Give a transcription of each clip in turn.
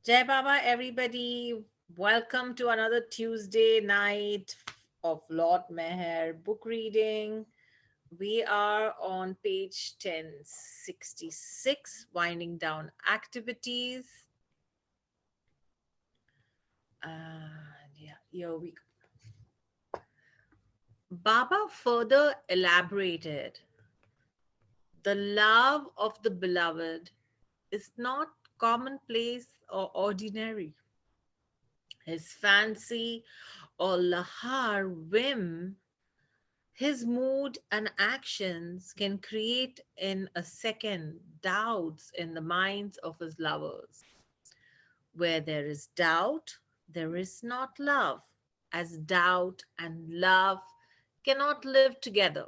Jai Baba, everybody. Welcome to another Tuesday night of Lord Meher book reading. We are on page 1066, winding down activities. And yeah, here we go. Baba further elaborated the love of the beloved is not commonplace or ordinary. His fancy or lahar whim, his mood and actions can create in a second doubts in the minds of his lovers. Where there is doubt, there is not love, as doubt and love cannot live together.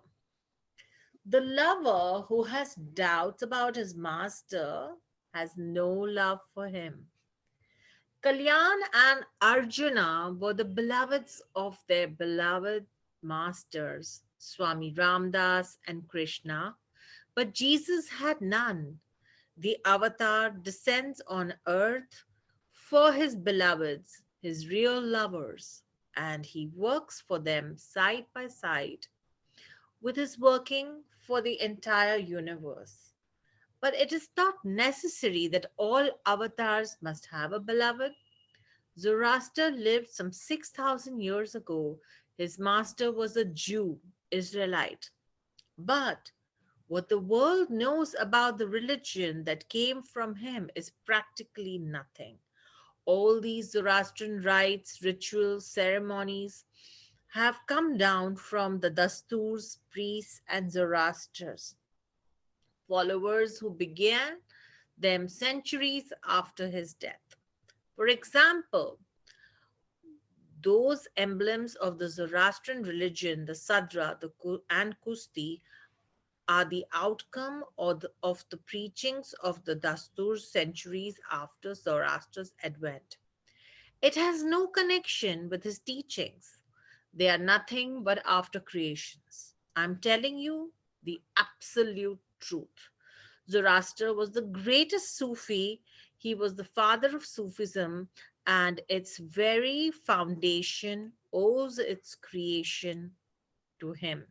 The lover who has doubts about his master has no love for him. Kalyan and Arjuna were the beloveds of their beloved masters, Swami Ramdas and Krishna, but Jesus had none. The avatar descends on earth for his beloveds, his real lovers, and he works for them side by side with his working for the entire universe. But it is not necessary that all avatars must have a beloved. Zoroaster lived some 6,000 years ago. His master was a Jew, Israelite. But what the world knows about the religion that came from him is practically nothing. All these Zoroastrian rites, rituals, ceremonies have come down from the Dasturs, priests, and Zoroasters, followers who began them centuries after his death. For example, those emblems of the Zoroastrian religion, the Sadra and Kusti, are the outcome of the preachings of the Dastur centuries after Zoroaster's advent. It has no connection with his teachings. They are nothing but after creations. I'm telling you the absolute truth. Zoroaster was the greatest Sufi. He was the father of Sufism, and its very foundation owes its creation to him.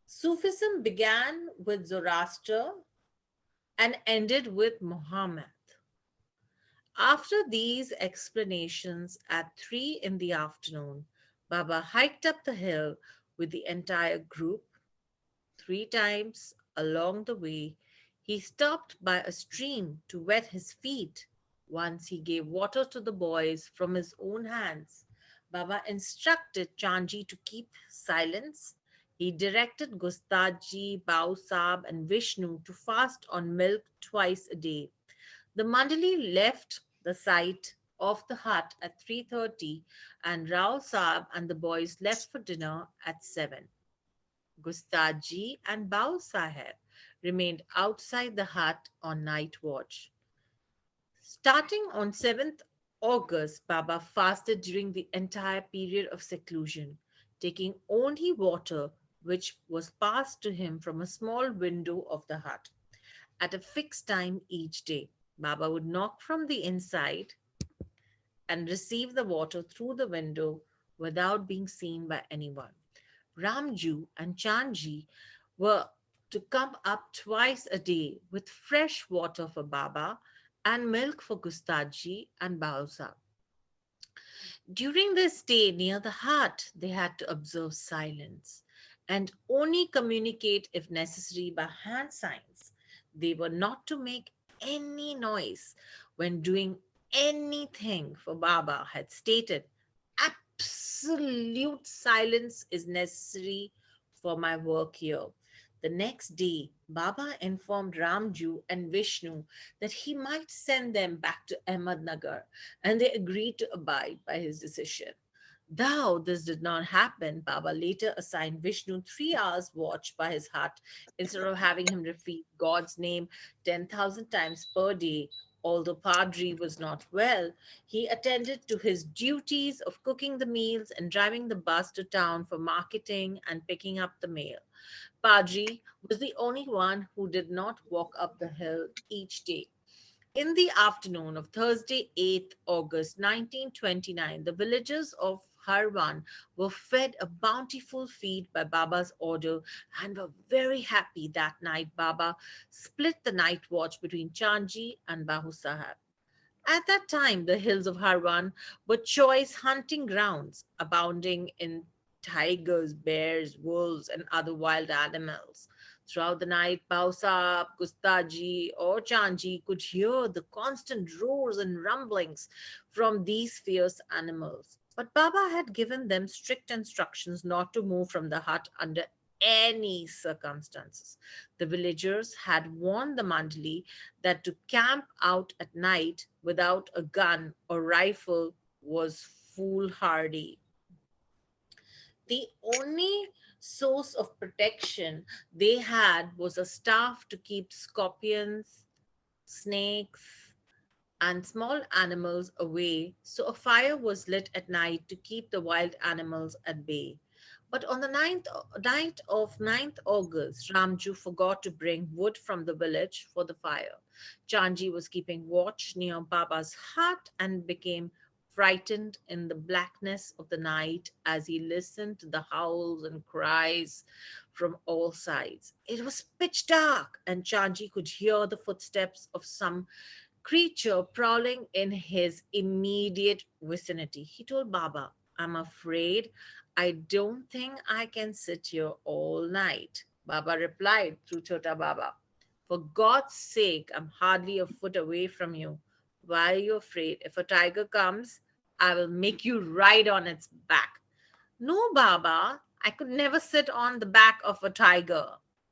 Sufism began with Zoroaster and ended with Muhammad. After these explanations, at 3 in the afternoon, Baba hiked up the hill with the entire group. 3 times along the way, he stopped by a stream to wet his feet. Once he gave water to the boys from his own hands. Baba instructed Chanji to keep silence. He directed Gustaji, Bau Sab, and Vishnu to fast on milk twice a day. The Mandali left the site of the hut at 3:30 and Rao Saab and the boys left for dinner at 7. Gustaji and Bao Saheb remained outside the hut on night watch. Starting on 7th August, Baba fasted during the entire period of seclusion, taking only water which was passed to him from a small window of the hut. At a fixed time each day, Baba would knock from the inside and receive the water through the window without being seen by anyone. Ramju and Chanji were to come up twice a day with fresh water for Baba and milk for Gustaji and Bausa. During their stay near the hut, they had to observe silence and only communicate if necessary by hand signs. They were not to make any noise when doing anything, for Baba had stated, absolute silence is necessary for my work here. The next day, Baba informed Ramju and Vishnu that he might send them back to Ahmednagar, and they agreed to abide by his decision. Though this did not happen, Baba later assigned Vishnu 3 hours watch by his hut instead of having him repeat God's name 10,000 times per day. Although Padri was not well, he attended to his duties of cooking the meals and driving the bus to town for marketing and picking up the mail. Padri was the only one who did not walk up the hill each day. In the afternoon of Thursday, 8th August 1929, the villagers of Harwan were fed a bountiful feed by Baba's order and were very happy that night. Baba split the night watch between Chanji and Bahu Sahab. At that time, the hills of Harwan were choice hunting grounds, abounding in tigers, bears, wolves, and other wild animals. Throughout the night, Bausab, Gustaji, or Chanji could hear the constant roars and rumblings from these fierce animals. But Baba had given them strict instructions not to move from the hut under any circumstances. The villagers had warned the Mandali that to camp out at night without a gun or rifle was foolhardy. The only source of protection they had was a staff to keep scorpions, snakes, and small animals away, so a fire was lit at night to keep the wild animals at bay. But on the night of 9th August, Ramju forgot to bring wood from the village for the fire. Chanji was keeping watch near Baba's hut and became frightened in the blackness of the night as he listened to the howls and cries from all sides. It was pitch dark, and Chanji could hear the footsteps of some creature prowling in his immediate vicinity. He told Baba, I'm afraid I don't think I can sit here all night. Baba replied through Chota Baba, for God's sake, I'm hardly a foot away from you. Why are you afraid? If a tiger comes, I will make you ride on its back. No, Baba, I could never sit on the back of a tiger.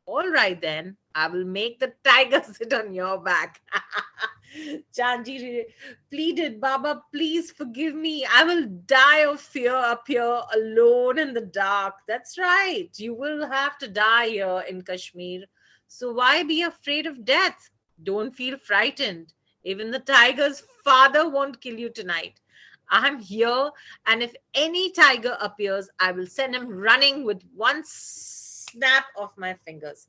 All right, then, I will make the tiger sit on your back. Pleaded, Baba, please forgive me. I will die of fear up here alone in the dark. That's right. You will have to die here in Kashmir. So why be afraid of death? Don't feel frightened. Even the tiger's father won't kill you tonight. I'm here, and if any tiger appears, I will send him running with one snap of my fingers.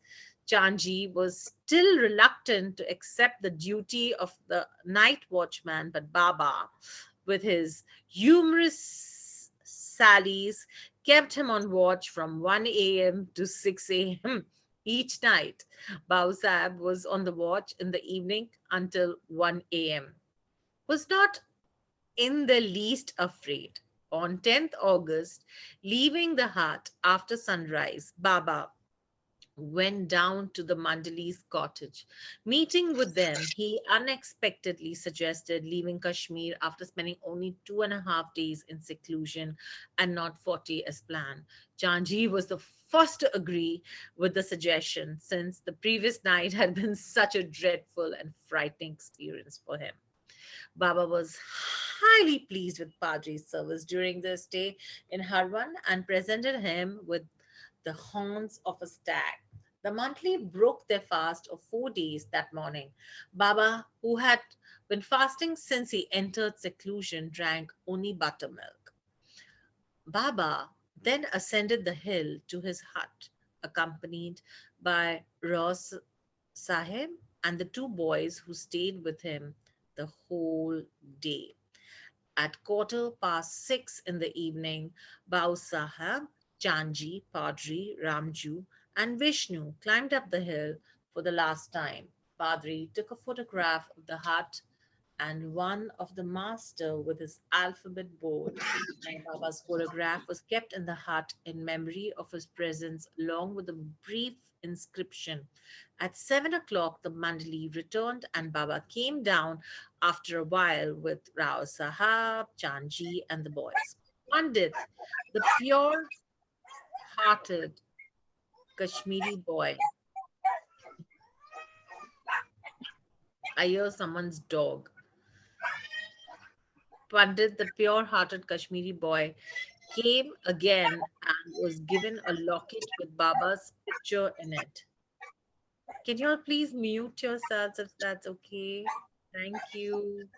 Chanji was still reluctant to accept the duty of the night watchman, but Baba, with his humorous sallies, kept him on watch from 1 a.m. to 6 a.m. each night. Bausab was on the watch in the evening until 1 a.m. Was not in the least afraid. On 10th August, leaving the hut after sunrise, Baba went down to the Mandali's cottage. Meeting with them, he unexpectedly suggested leaving Kashmir after spending only 2.5 days in seclusion and not 40 as planned. Janji was the first to agree with the suggestion since the previous night had been such a dreadful and frightening experience for him. Baba was highly pleased with Padri's service during their stay in Harwan and presented him with the horns of a stag. The monthly broke their fast of 4 days that morning. Baba, who had been fasting since he entered seclusion, drank only buttermilk. Baba then ascended the hill to his hut, accompanied by Ros Sahib and the two boys who stayed with him the whole day. At 6:15 in the evening, Bau Sahib, Chanji, Padri, Ramju, and Vishnu climbed up the hill for the last time. Padri took a photograph of the hut and one of the master with his alphabet board. And Baba's photograph was kept in the hut in memory of his presence, along with a brief inscription. At 7 o'clock, the Mandali returned, and Baba came down after a while with Rao Sahab, Chanji, and the boys. Pandit, the pure hearted Kashmiri boy. I hear someone's dog. Pandit, the pure hearted Kashmiri boy, came again and was given a locket with Baba's picture in it. Can you all please mute yourselves if that's okay? Thank you.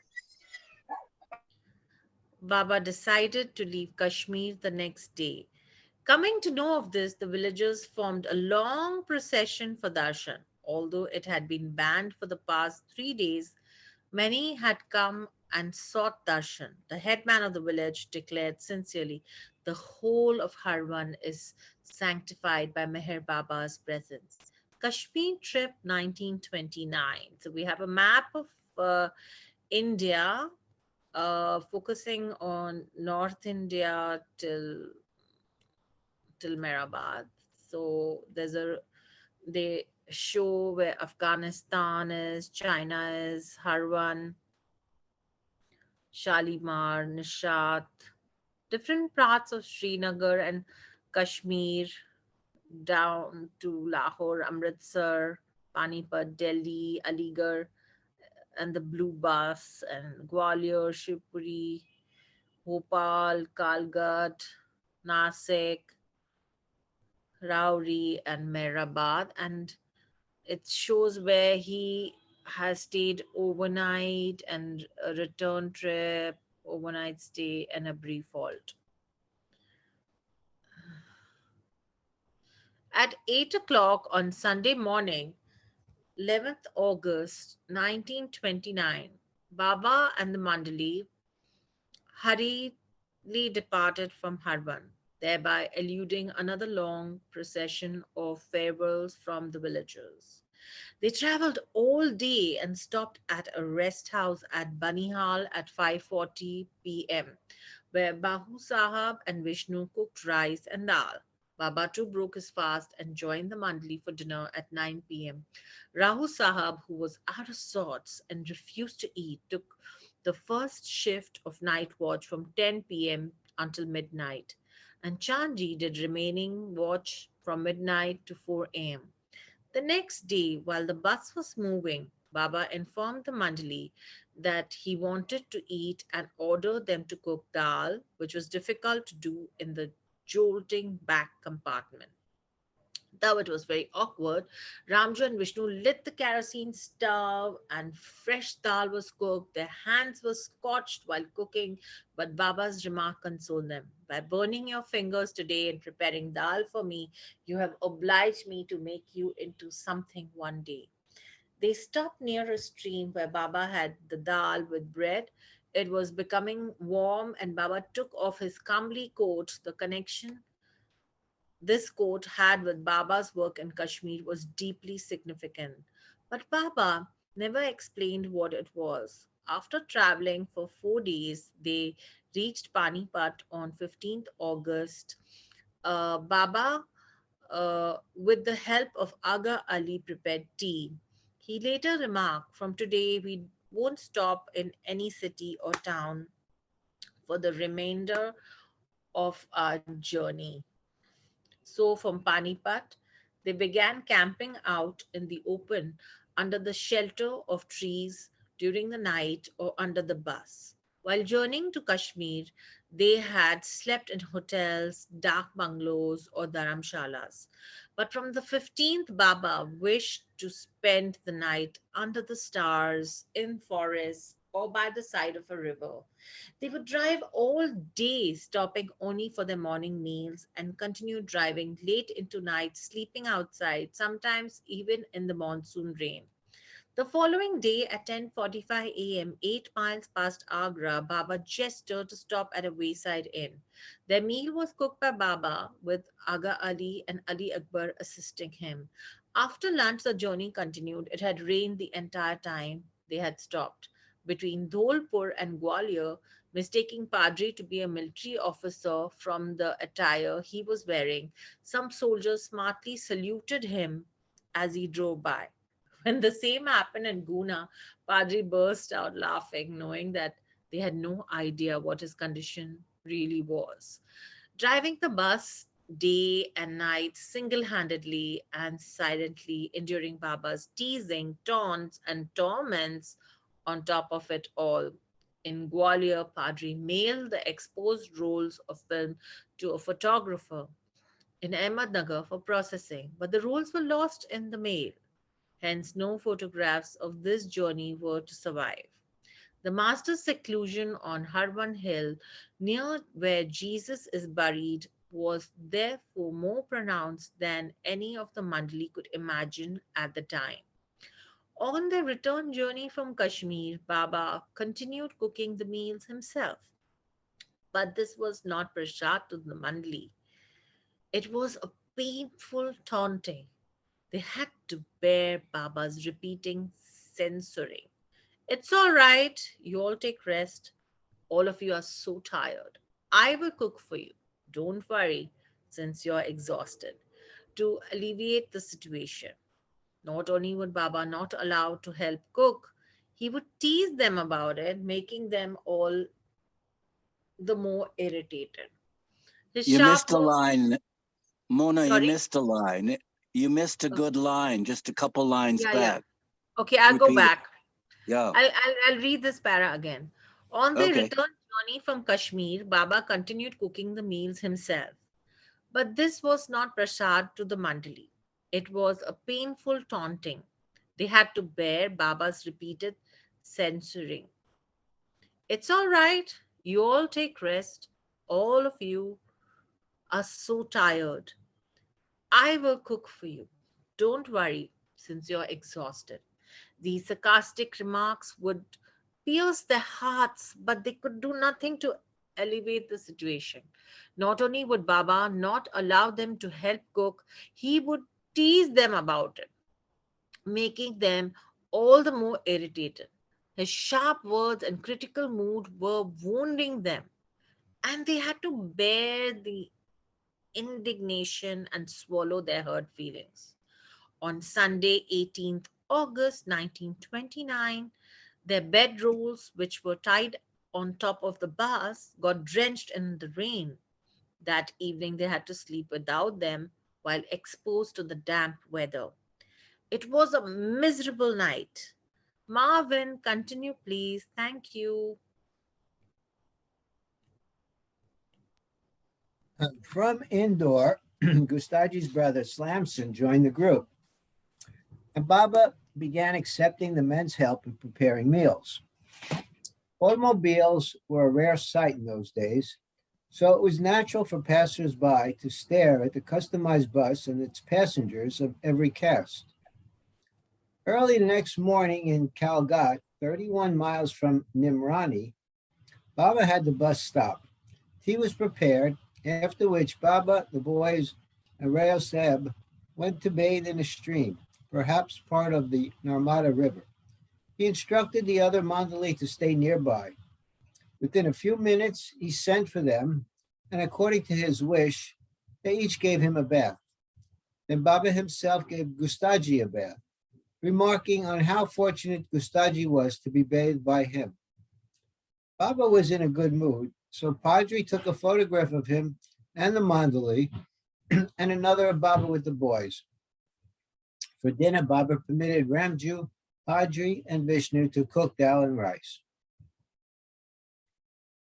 Baba decided to leave Kashmir the next day. Coming to know of this, the villagers formed a long procession for darshan. Although it had been banned for the past 3 days, Many had come and sought darshan. The headman of the village declared sincerely, the whole of Harwan is sanctified by Meher Baba's presence. Kashmir trip 1929. So we have a map of India, focusing on North India till Mehrabad. So they show where Afghanistan is, China is, Harwan, Shalimar, Nishat, different parts of Srinagar and Kashmir, down to Lahore, Amritsar, Panipat, Delhi, Aligarh, and the Blue Bus, and Gwalior, Shivpuri, Bhopal, Kalgat, Nasik, Rauri, and Mehrabad. And it shows where he has stayed overnight and a return trip, overnight stay, and a brief halt. At 8 o'clock on Sunday morning, 11th August 1929, Baba and the Mandali hurriedly departed from Harban, thereby eluding another long procession of farewells from the villagers. They traveled all day and stopped at a rest house at Banihal at 5:40 p.m., where Bahu Sahab and Vishnu cooked rice and dal. Baba too broke his fast and joined the Mandali for dinner at 9 p.m. Rahu Sahab, who was out of sorts and refused to eat, took the first shift of night watch from 10 p.m. until midnight, and Chandji did remaining watch from midnight to 4 a.m. The next day, while the bus was moving, Baba informed the Mandali that he wanted to eat and ordered them to cook dal, which was difficult to do in the jolting back compartment. Though it was very awkward, Ramju and Vishnu lit the kerosene stove and fresh dal was cooked. Their hands were scorched while cooking, but Baba's remark consoled them. By burning your fingers today and preparing dal for me, you have obliged me to make you into something one day. They stopped near a stream where Baba had the dal with bread. It was becoming warm, and Baba took off his comely coat. The connection this court had with Baba's work in Kashmir was deeply significant. But Baba never explained what it was. After traveling for 4 days, they reached Panipat on 15th August. Baba, with the help of Aga Ali, prepared tea. He later remarked, from today, we won't stop in any city or town for the remainder of our journey. So, from Panipat, they began camping out in the open under the shelter of trees during the night or under the bus. While journeying to Kashmir, they had slept in hotels, dark bungalows, or dharamshalas. But from the 15th, Baba wished to spend the night under the stars, in forests, or by the side of a river. They would drive all day, stopping only for their morning meals, and continue driving late into night, sleeping outside, sometimes even in the monsoon rain. The following day at 10:45 a.m., 8 miles past Agra, Baba gestured to stop at a wayside inn. Their meal was cooked by Baba, with Aga Ali and Ali Akbar assisting him. After lunch, the journey continued. It had rained the entire time they had stopped. Between Dholpur and Gwalior, mistaking Padri to be a military officer from the attire he was wearing, some soldiers smartly saluted him as he drove by. When the same happened in Guna, Padri burst out laughing, knowing that they had no idea what his condition really was. Driving the bus day and night single handedly and silently, enduring Baba's teasing, taunts, and torments on top of it all. In Gwalior, Padri mailed the exposed rolls of film to a photographer in Ahmednagar for processing, but the rolls were lost in the mail. Hence, no photographs of this journey were to survive. The master's seclusion on Harvan Hill, near where Jesus is buried, was therefore more pronounced than any of the Mandali could imagine at the time. On their return journey from Kashmir, Baba continued cooking the meals himself. But this was not prasad to the mandali. It was a painful taunting. They had to bear Baba's repeating censoring. It's all right, you all take rest. All of you are so tired. I will cook for you. Don't worry, since you're exhausted. To alleviate the situation, not only would Baba not allow to help cook, he would tease them about it, making them all the more irritated. His You sharp missed a words. line, Mona. You Sorry? missed a line. You missed a Oh, good line, just a couple lines yeah, yeah. back. Okay, I'll go Repeat it. back. Yeah. I'll read this para again. On their Okay. return journey from Kashmir, Baba continued cooking the meals himself. But this was not prasad to the mandali. It was a painful taunting. They had to bear Baba's repeated censoring. It's all right. You all take rest. All of you are so tired. I will cook for you. Don't worry, since you're exhausted. These sarcastic remarks would pierce their hearts, but they could do nothing to elevate the situation. Not only would Baba not allow them to help cook, he would tease them about it, making them all the more irritated. His sharp words and critical mood were wounding them, and they had to bear the indignation and swallow their hurt feelings. On Sunday, 18th August 1929, their bedrolls, which were tied on top of the bars, got drenched in the rain. That evening, they had to sleep without them while exposed to the damp weather. It was a miserable night. Marvin, continue, please. Thank you. From Indore, Gustaji's brother Slamson joined the group, and Baba began accepting the men's help in preparing meals. Automobiles were a rare sight in those days, so it was natural for passers-by to stare at the customized bus and its passengers of every caste. Early the next morning in Kalgat, 31 miles from Nimrani, Baba had the bus stop. Tea was prepared, after which Baba, the boys, and Rayo Seb went to bathe in a stream, perhaps part of the Narmada River. He instructed the other Mandali to stay nearby. Within a few minutes, he sent for them, and according to his wish, they each gave him a bath. Then Baba himself gave Gustaji a bath, remarking on how fortunate Gustaji was to be bathed by him. Baba was in a good mood, so Padri took a photograph of him and the Mandali and another of Baba with the boys. For dinner, Baba permitted Ramju, Padri, and Vishnu to cook dal and rice.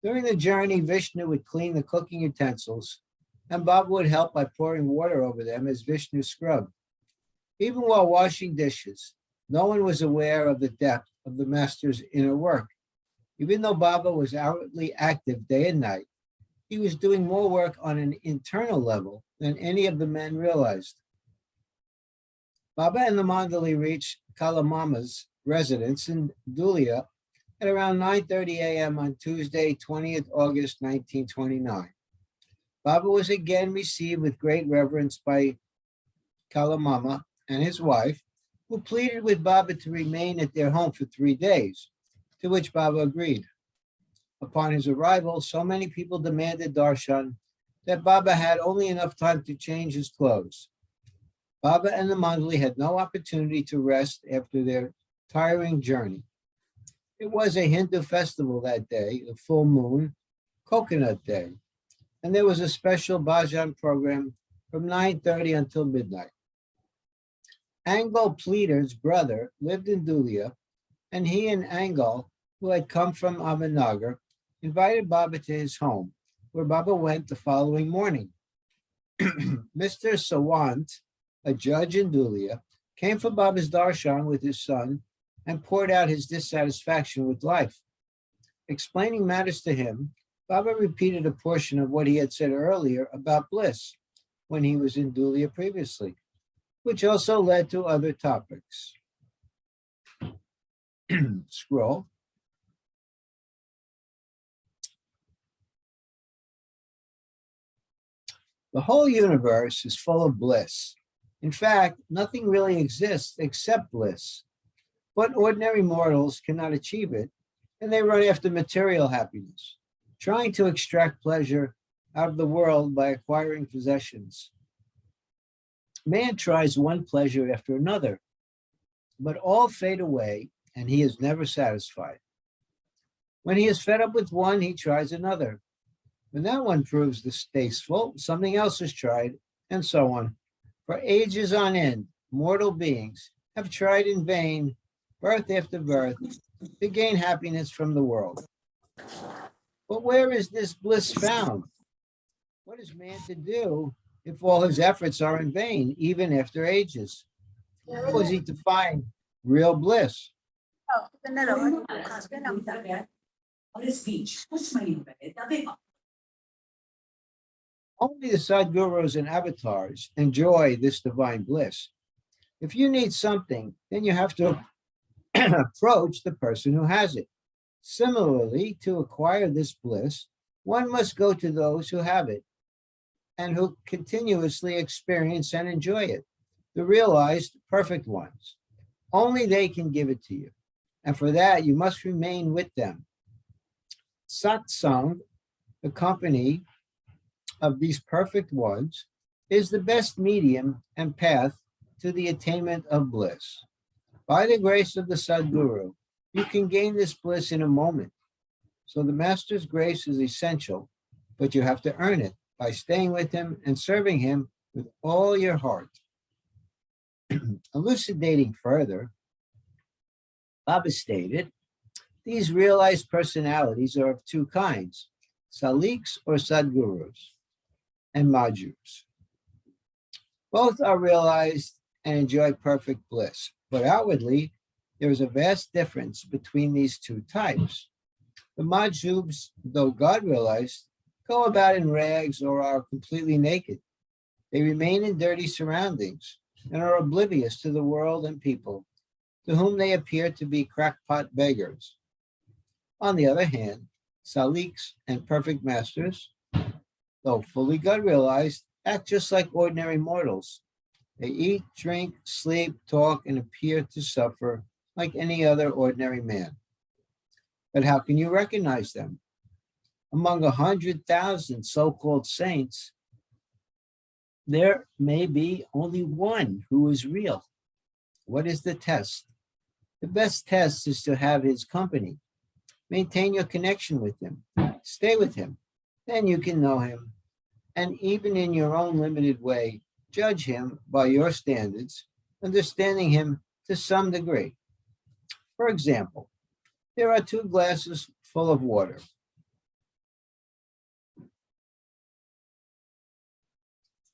During the journey, Vishnu would clean the cooking utensils, and Baba would help by pouring water over them as Vishnu scrubbed. Even while washing dishes, no one was aware of the depth of the master's inner work. Even though Baba was outwardly active day and night, he was doing more work on an internal level than any of the men realized. Baba and the Mandali reached Kalamama's residence in Dhulia at around 9:30 a.m. on Tuesday, 20th August 1929. Baba was again received with great reverence by Kalamama and his wife, who pleaded with Baba to remain at their home for 3 days, to which Baba agreed. Upon his arrival, so many people demanded darshan that Baba had only enough time to change his clothes. Baba and the Mandali had no opportunity to rest after their tiring journey. It was a Hindu festival that day, the full moon, Coconut Day, and there was a special bhajan program from 9:30 until midnight. Angal Pleader's brother lived in Dhulia, and he and Angal, who had come from Ahmednagar, invited Baba to his home, where Baba went the following morning. Mr. Sawant, a judge in Dhulia, came for Baba's darshan with his son and poured out his dissatisfaction with life. Explaining matters to him, Baba repeated a portion of what he had said earlier about bliss when he was in Dhulia previously, which also led to other topics. scroll. The whole universe is full of bliss. In fact, nothing really exists except bliss. But ordinary mortals cannot achieve it, and they run after material happiness, trying to extract pleasure out of the world by acquiring possessions. Man tries one pleasure after another, but all fade away, and he is never satisfied. When he is fed up with one, he tries another. When that one proves distasteful, something else is tried, and so on. For ages on end, mortal beings have tried in vain, birth after birth, to gain happiness from the world. But where is this bliss found? What is man to do if all his efforts are in vain, even after ages? How is he to find real bliss? Only the Sadgurus and avatars enjoy this divine bliss. If you need something, then you have to approach the person who has it. Similarly, to acquire this bliss, one must go to those who have it and who continuously experience and enjoy it, the realized perfect ones. Only they can give it to you. And for that, you must remain with them. Satsang, the company of these perfect ones, is the best medium and path to the attainment of bliss. By the grace of the Sadguru, you can gain this bliss in a moment. So the Master's grace is essential, but you have to earn it by staying with him and serving him with all your heart. Elucidating further, Baba stated, these realized personalities are of two kinds, Saliks or Sadgurus, and Majus. Both are realized and enjoy perfect bliss, but outwardly, there is a vast difference between these two types. The Majus, though God realized, go about in rags or are completely naked. They remain in dirty surroundings and are oblivious to the world and people, to whom they appear to be crackpot beggars. On the other hand, Saliks and perfect masters, though fully God realized, act just like ordinary mortals. They eat, drink, sleep, talk, and appear to suffer like any other ordinary man. But how can you recognize them? Among 100,000 so-called saints, there may be only one who is real. What is the test? The best test is to have his company. Maintain your connection with him. Stay with him. Then you can know him. And even in your own limited way, judge him by your standards, understanding him to some degree. For example, there are 2 glasses full of water.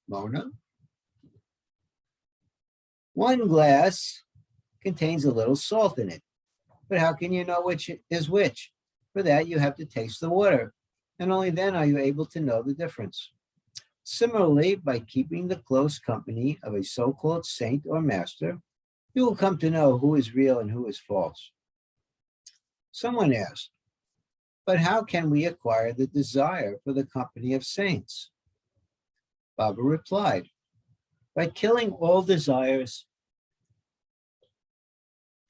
Mona? One glass contains a little salt in it, but how can you know which is which? For that, you have to taste the water, and only then are you able to know the difference. Similarly, by keeping the close company of a so-called saint or master, you will come to know who is real and who is false. Someone asked, but how can we acquire the desire for the company of saints? Baba replied, by killing all desires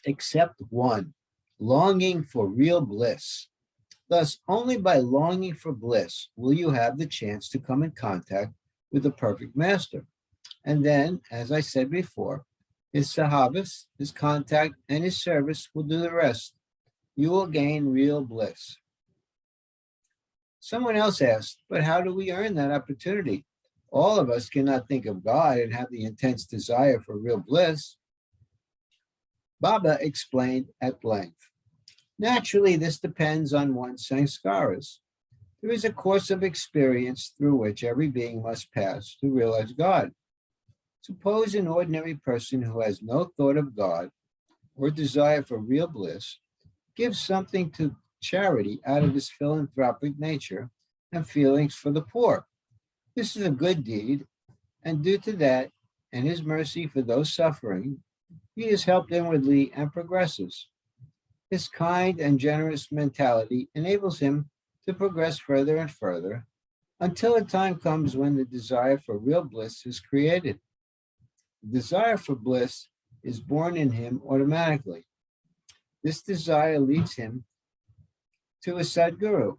except one, longing for real bliss. Thus, only by longing for bliss will you have the chance to come in contact with the perfect master. And then, as I said before, his sahabas, his contact, and his service will do the rest. You will gain real bliss. Someone else asked, but how do we earn that opportunity? All of us cannot think of God and have the intense desire for real bliss. Baba explained at length. Naturally, this depends on one's sanskaras. There is a course of experience through which every being must pass to realize God. Suppose an ordinary person who has no thought of God or desire for real bliss gives something to charity out of his philanthropic nature and feelings for the poor. This is a good deed, and due to that and his mercy for those suffering, he is helped inwardly and progresses. His kind and generous mentality enables him to progress further and further until a time comes when the desire for real bliss is created. The desire for bliss is born in him automatically. This desire leads him to a Sadguru,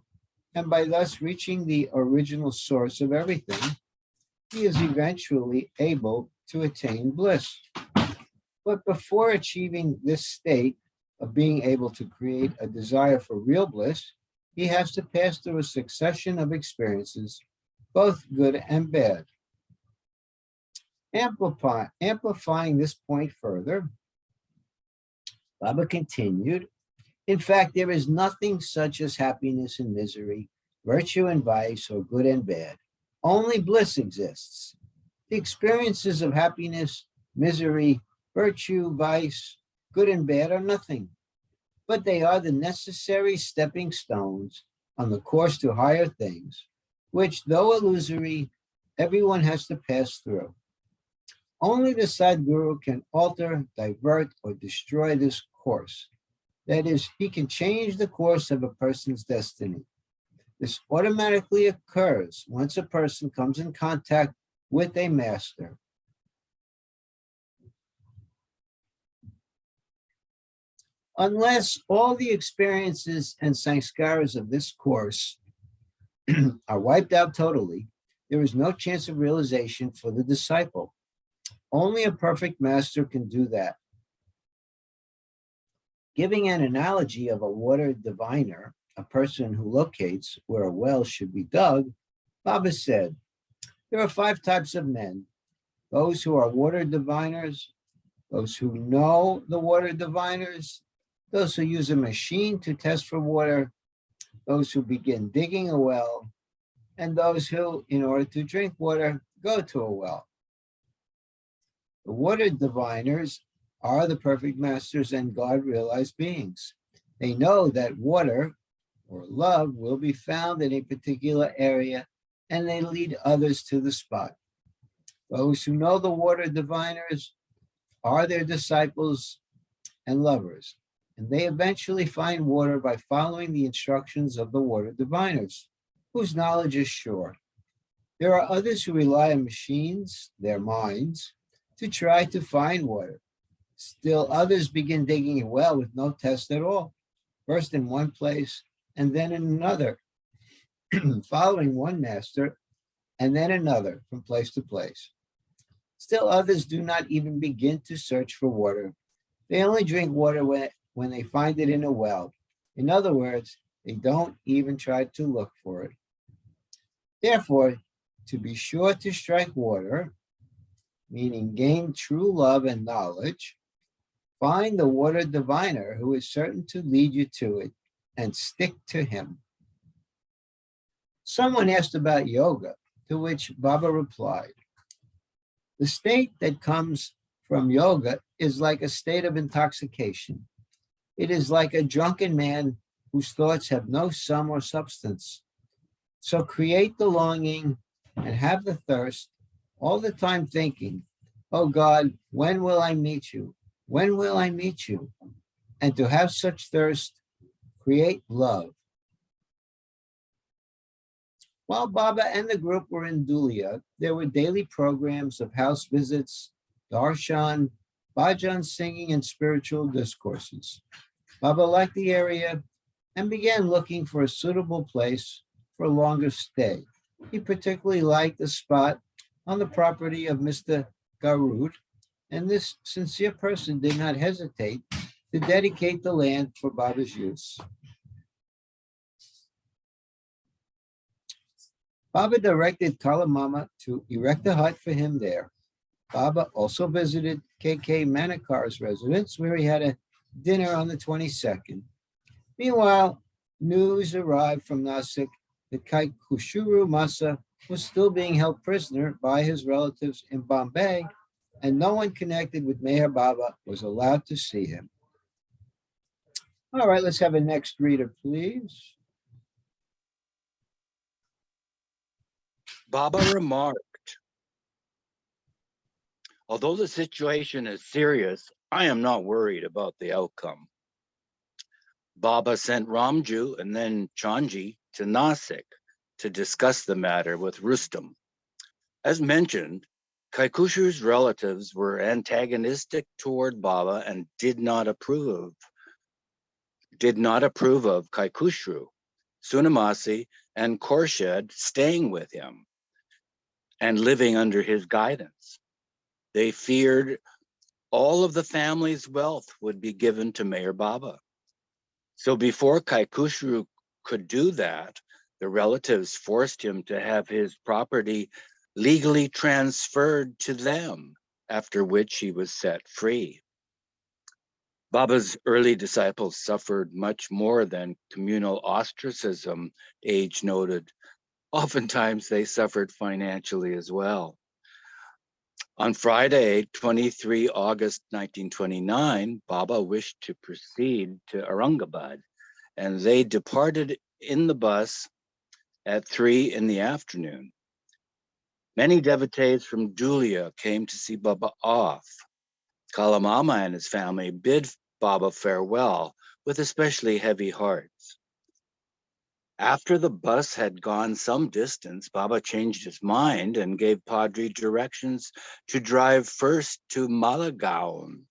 and by thus reaching the original source of everything, he is eventually able to attain bliss. But before achieving this state of being able to create a desire for real bliss, he has to pass through a succession of experiences, both good and bad. Amplifying this point further, Baba continued, in fact, there is nothing such as happiness and misery, virtue and vice, or good and bad. Only bliss exists. The experiences of happiness, misery, virtue, vice, good and bad are nothing, but they are the necessary stepping stones on the course to higher things, which, though illusory, everyone has to pass through. Only the Sadguru can alter, divert, or destroy this course. That is, he can change the course of a person's destiny. This automatically occurs once a person comes in contact with a master. Unless all the experiences and sanskaras of this course are wiped out totally, there is no chance of realization for the disciple. Only a perfect master can do that. Giving an analogy of a water diviner, a person who locates where a well should be dug, Baba said, there are 5 types of men: those who are water diviners, those who know the water diviners, those who use a machine to test for water, those who begin digging a well, and those who, in order to drink water, go to a well. The water diviners are the perfect masters and God-realized beings. They know that water or love will be found in a particular area, and they lead others to the spot. Those who know the water diviners are their disciples and lovers, and they eventually find water by following the instructions of the water diviners, whose knowledge is sure. There are others who rely on machines, their minds, to try to find water. Still others begin digging a well with no test at all, first in one place and then in another, following one master and then another from place to place. Still others do not even begin to search for water. They only drink water when they find it in a well. In other words, they don't even try to look for it. Therefore, to be sure to strike water, meaning gain true love and knowledge, find the water diviner who is certain to lead you to it and stick to him. Someone asked about yoga, to which Baba replied, the state that comes from yoga is like a state of intoxication. It is like a drunken man whose thoughts have no sum or substance. So create the longing and have the thirst, all the time thinking, oh God, when will I meet you? When will I meet you? And to have such thirst, create love. While Baba and the group were in Dhulia, there were daily programs of house visits, darshan, bhajan singing, and spiritual discourses. Baba liked the area and began looking for a suitable place for a longer stay. He particularly liked the spot on the property of Mr. Garud, and this sincere person did not hesitate to dedicate the land for Baba's use. Baba directed Kala Mama to erect a hut for him there. Baba also visited K.K. Manikar's residence, where he had a dinner on the 22nd. Meanwhile, news arrived from Nasik that Kushuru Masa was still being held prisoner by his relatives in Bombay, and no one connected with Meher Baba was allowed to see him. All right, let's have a next reader, please. Baba remarked, although the situation is serious, I am not worried about the outcome. Baba sent Ramju and then Chanji to Nasik to discuss the matter with Rustam. As mentioned, Kaikushu's relatives were antagonistic toward Baba and did not approve of Kaikushu, Sunamasi, and Khorshid staying with him and living under his guidance. They feared all of the family's wealth would be given to Meher Baba. So before Kaikushu could do that, the relatives forced him to have his property legally transferred to them, after which he was set free. Baba's early disciples suffered much more than communal ostracism, Age noted. Oftentimes they suffered financially as well. On Friday, 23 August 1929, Baba wished to proceed to Aurangabad, and they departed in the bus at 3 in the afternoon. Many devotees from Dhulia came to see Baba off. Kalamama and his family bid Baba farewell with especially heavy hearts. After the bus had gone some distance, Baba changed his mind and gave Padri directions to drive first to Malagaon.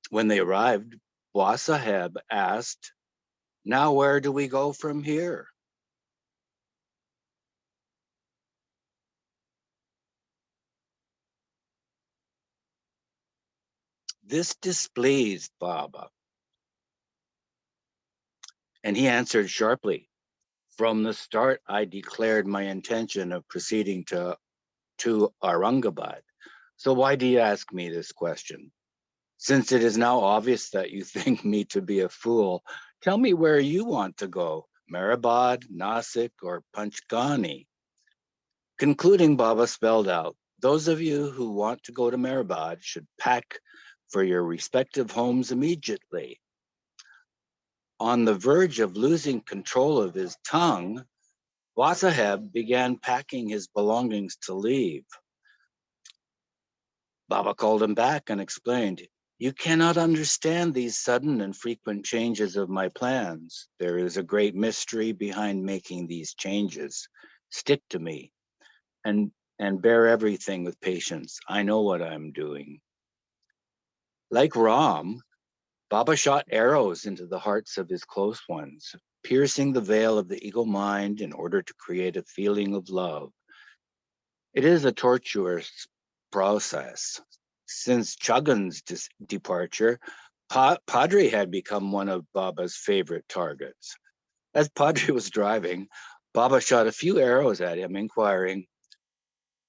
When they arrived, Wasaheb asked, "Now where do we go from here?" This displeased Baba, and he answered sharply, "From the start, I declared my intention of proceeding to Aurangabad. So why do you ask me this question? Since it is now obvious that you think me to be a fool, tell me where you want to go, Meherabad, Nasik, or Panchgani." Concluding, Baba spelled out, "Those of you who want to go to Meherabad should pack for your respective homes immediately." On the verge of losing control of his tongue, Wasaheb began packing his belongings to leave. Baba called him back and explained, "You cannot understand these sudden and frequent changes of my plans. There is a great mystery behind making these changes. Stick to me and bear everything with patience. I know what I'm doing." Like Ram, Baba shot arrows into the hearts of his close ones, piercing the veil of the ego mind in order to create a feeling of love. It is a tortuous process. Since Chagan's departure, Padre had become one of Baba's favorite targets. As Padre was driving, Baba shot a few arrows at him, inquiring,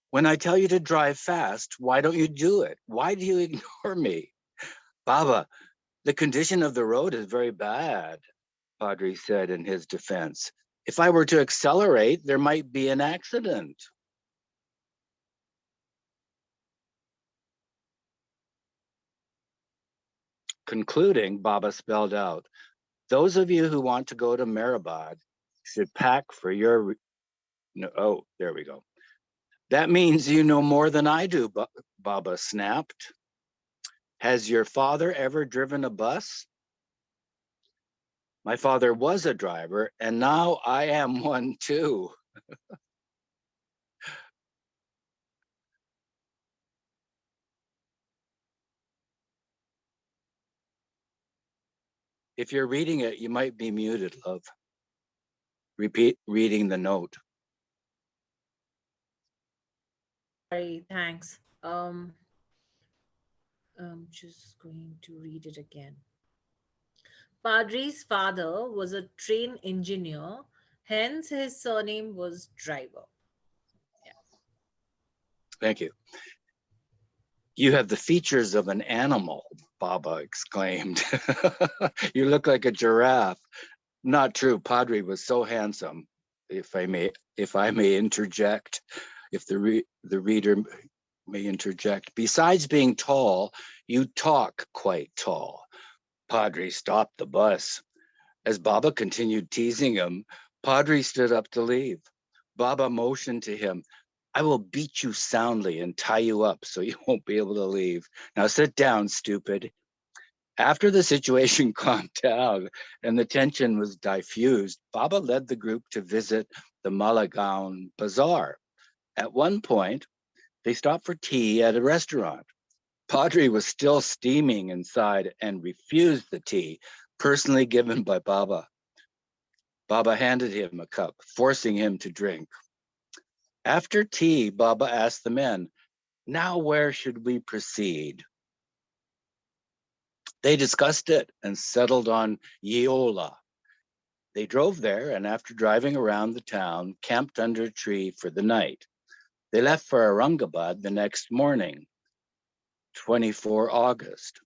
"When I tell you to drive fast, why don't you do it? Why do you ignore me?" "Baba, the condition of the road is very bad," Padre said in his defense. "If I were to accelerate, there might be an accident." Concluding, Baba spelled out, "Those of you who want to go to Meherabad should pack for your..." No, oh, there we go. "That means you know more than I do," Baba snapped. "Has your father ever driven a bus?" "My father was a driver, and now I am one too." If you're reading it, you might be muted, love. Repeat reading the note. Sorry, thanks. I'm just going to read it again. Padri's father was a train engineer, hence his surname was Driver. Yeah. Thank you. "You have the features of an animal," Baba exclaimed. "You look like a giraffe." Not true. Padre was so handsome. If I may interject, if the reader may interject. Besides being tall, you talk quite tall. Padre stopped the bus. As Baba continued teasing him, Padre stood up to leave. Baba motioned to him, "I will beat you soundly and tie you up so you won't be able to leave. Now sit down, stupid." After the situation calmed down and the tension was diffused, Baba led the group to visit the Malagaon Bazaar. At one point, they stopped for tea at a restaurant. Padre was still steaming inside and refused the tea personally given by Baba. Baba handed him a cup, forcing him to drink. After tea, Baba asked the men, "Now where should we proceed?" They discussed it and settled on Yeola. They drove there and after driving around the town, camped under a tree for the night. They left for Aurangabad the next morning, 24 August.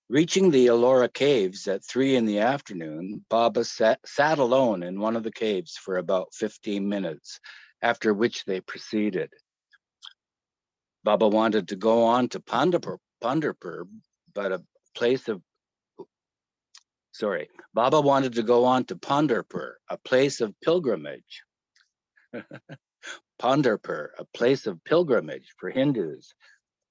Reaching the Ellora caves at 3 in the afternoon, Baba sat alone in one of the caves for about 15 minutes, after which they proceeded. Baba wanted to go on to Pandharpur, but a place of Baba wanted to go on to Pandharpur, a place of pilgrimage. Pandharpur, a place of pilgrimage for Hindus.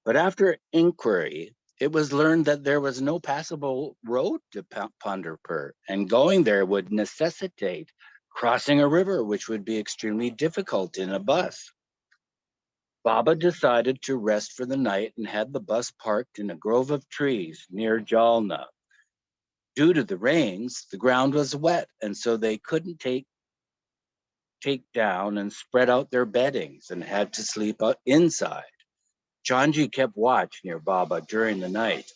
But after inquiry, it was learned that there was no passable road to Pandharpur, and going there would necessitate crossing a river, which would be extremely difficult in a bus. Baba decided to rest for the night and had the bus parked in a grove of trees near Jalna. Due to the rains, the ground was wet, and so they couldn't take down and spread out their beddings and had to sleep inside. Chanji kept watch near Baba during the night.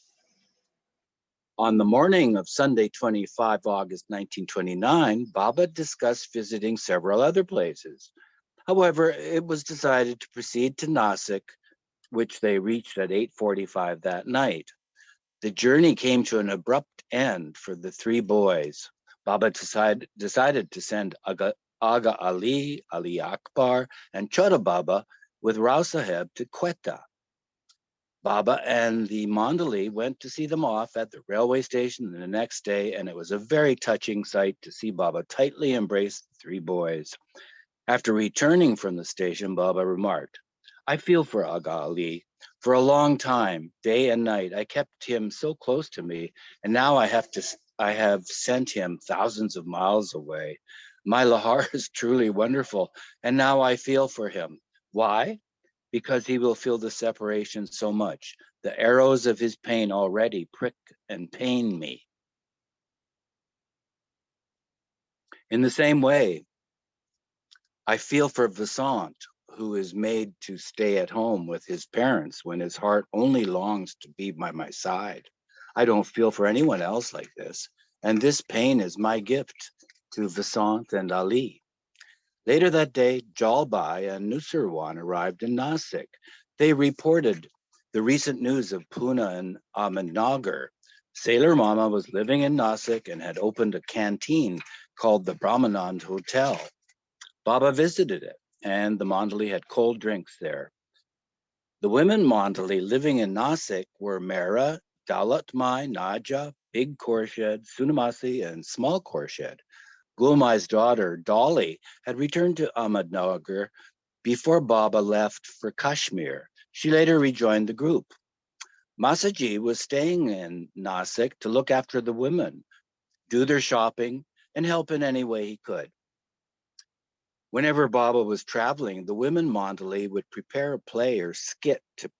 On the morning of Sunday, 25 August 1929, Baba discussed visiting several other places. However, it was decided to proceed to Nasik, which they reached at 8:45 that night. The journey came to an abrupt end for the three boys. Baba decided to send Aga Ali, Ali Akbar, and Chota Baba with Rao Saheb to Quetta. Baba and the Mandali went to see them off at the railway station the next day, and it was a very touching sight to see Baba tightly embrace the three boys. After returning from the station, Baba remarked, "I feel for Aga Ali. For a long time, day and night, I kept him so close to me, and now I have sent him thousands of miles away. My Lahore is truly wonderful, and now I feel for him. Why? Because he will feel the separation so much. The arrows of his pain already prick and pain me." In the same way, I feel for Vasant, who is made to stay at home with his parents when his heart only longs to be by my side. I don't feel for anyone else like this, and this pain is my gift to Vasant and Ali. Later that day, Jalbai and Nusirwan arrived in Nasik. They reported the recent news of Pune and Ahmednagar. Sailor Mama was living in Nasik and had opened a canteen called the Brahmanand Hotel. Baba visited it, and the Mandali had cold drinks there. The women Mandali living in Nasik were Mera, Daulatmai, Naja, Big Khorshid, Sunamasi, and Small Khorshid. Gulmai's daughter, Dolly, had returned to Ahmednagar before Baba left for Kashmir. She later rejoined the group. Masaji was staying in Nasik to look after the women, do their shopping, and help in any way he could. Whenever Baba was traveling, the women Mandali would prepare a play or skit to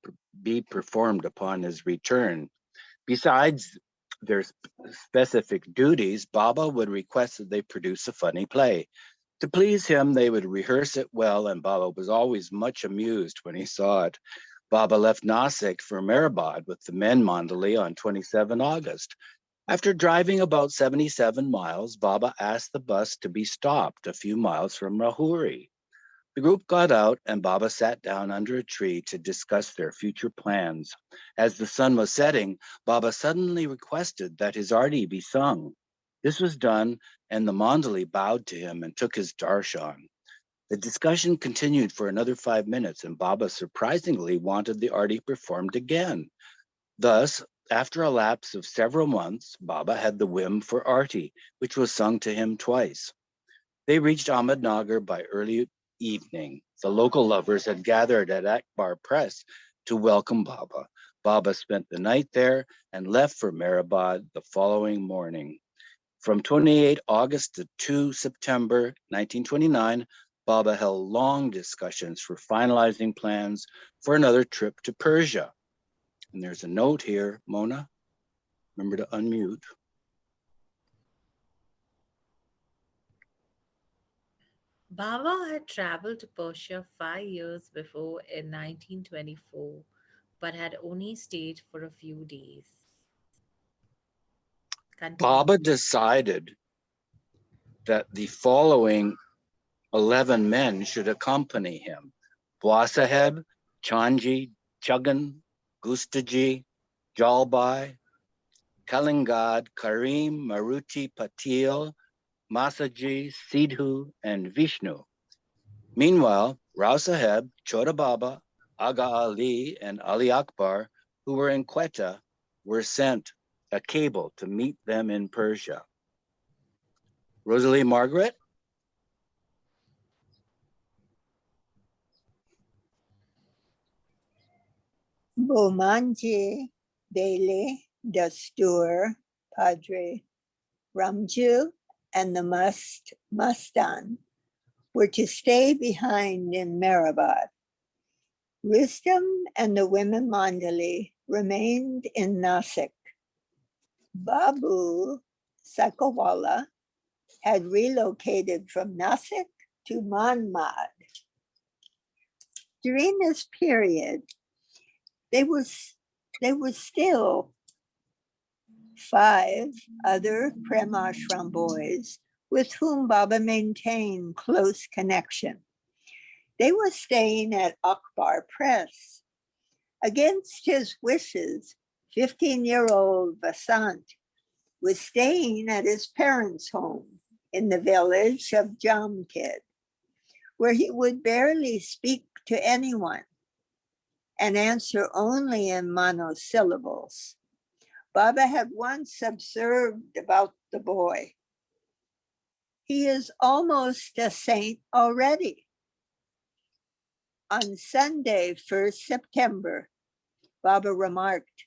be performed upon his return. Besides their specific duties, Baba would request that they produce a funny play. To please him, they would rehearse it well, and Baba was always much amused when he saw it. Baba left Nasik for Mehrabad with the men Mandali on 27 August. After driving about 77 miles, Baba asked the bus to be stopped a few miles from Rahuri. The group got out and Baba sat down under a tree to discuss their future plans. As the sun was setting, Baba suddenly requested that his arti be sung. This was done, and the Mandali bowed to him and took his darshan. The discussion continued for another 5 minutes, and Baba surprisingly wanted the arti performed again. Thus, after a lapse of several months, Baba had the whim for arti, which was sung to him twice. They reached Ahmednagar by early evening. The local lovers had gathered at Akbar Press to welcome Baba. Baba spent the night there and left for Meherabad the following morning. From 28 August to 2 September 1929, Baba held long discussions for finalizing plans for another trip to Persia. And there's a note here, Mona. Remember to unmute. Baba had traveled to Persia 5 years before in 1924, but had only stayed for a few days. Continue. Baba decided that the following 11 men should accompany him: Bwasaheb, Chanji, Chuggan, Gustaji, Jalbai, Kalingad, Karim, Maruti, Patil, Masaji, Sidhu, and Vishnu. Meanwhile, Rao Saheb, Chota Baba, Aga Ali, and Ali Akbar, who were in Quetta, were sent a cable to meet them in Persia. Rosalie Margaret? Bomanji, Bele, Dastur, Padre, Ramju, and the Mustan were to stay behind in Meherabad. Rustam and the women Mandali remained in Nasik. Babu Sakawala had relocated from Nasik to Manmad. During this period, there were still 5 other Prem Ashram boys with whom Baba maintained close connection. They were staying at Akbar Press. Against his wishes, 15-year-old Vasant was staying at his parents' home in the village of Jamkhed, where he would barely speak to anyone and answer only in monosyllables. Baba had once observed about the boy, "He is almost a saint already." On Sunday, 1st September, Baba remarked,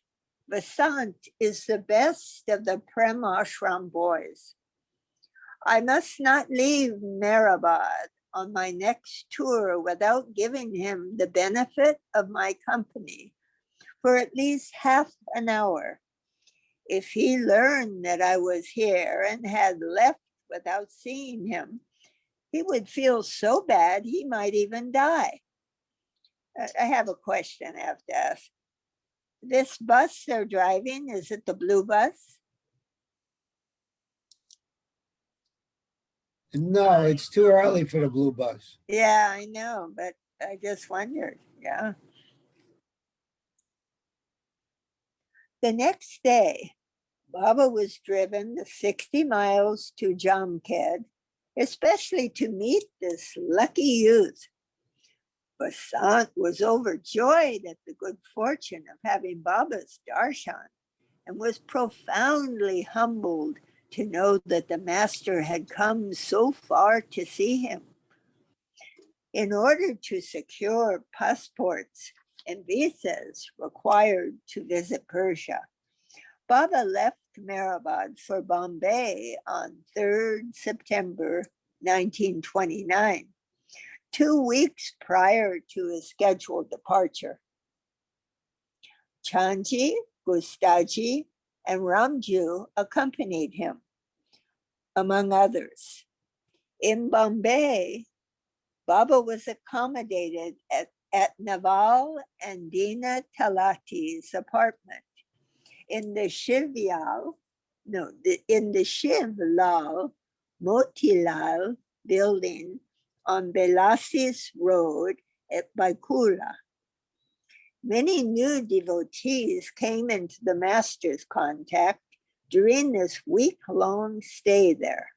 "Vasant is the best of the Prem Ashram boys. I must not leave Meherabad on my next tour without giving him the benefit of my company for at least half an hour. If he learned that I was here and had left without seeing him, he would feel so bad he might even die." I have a question I have to ask. This bus they're driving, is it the blue bus? No, it's too early for the blue bus. Yeah, I know, but I just wondered. Yeah. The next day, Baba was driven the 60 miles to Jamkhed, especially to meet this lucky youth. Vasant was overjoyed at the good fortune of having Baba's darshan and was profoundly humbled to know that the master had come so far to see him. In order to secure passports and visas required to visit Persia, Baba left Meherabad for Bombay on 3rd September 1929, 2 weeks prior to his scheduled departure. Chanji, Gustaji, and Ramju accompanied him, among others. In Bombay, Baba was accommodated at Naval and Dina Talati's apartment in the Shivlal Motilal building on Belasis Road at Baikula. Many new devotees came into the master's contact during this week-long stay there.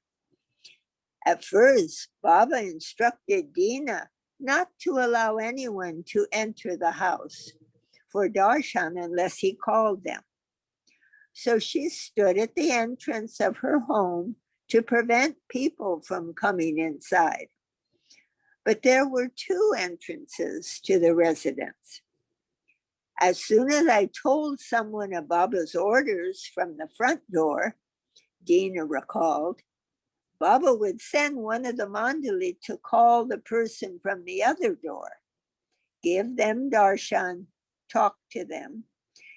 At first, Baba instructed Dina not to allow anyone to enter the house for darshan unless he called them. So she stood at the entrance of her home to prevent people from coming inside. But there were 2 entrances to the residence. As soon as I told someone of Baba's orders from the front door, Dina recalled, Baba would send one of the mandali to call the person from the other door, give them darshan, talk to them,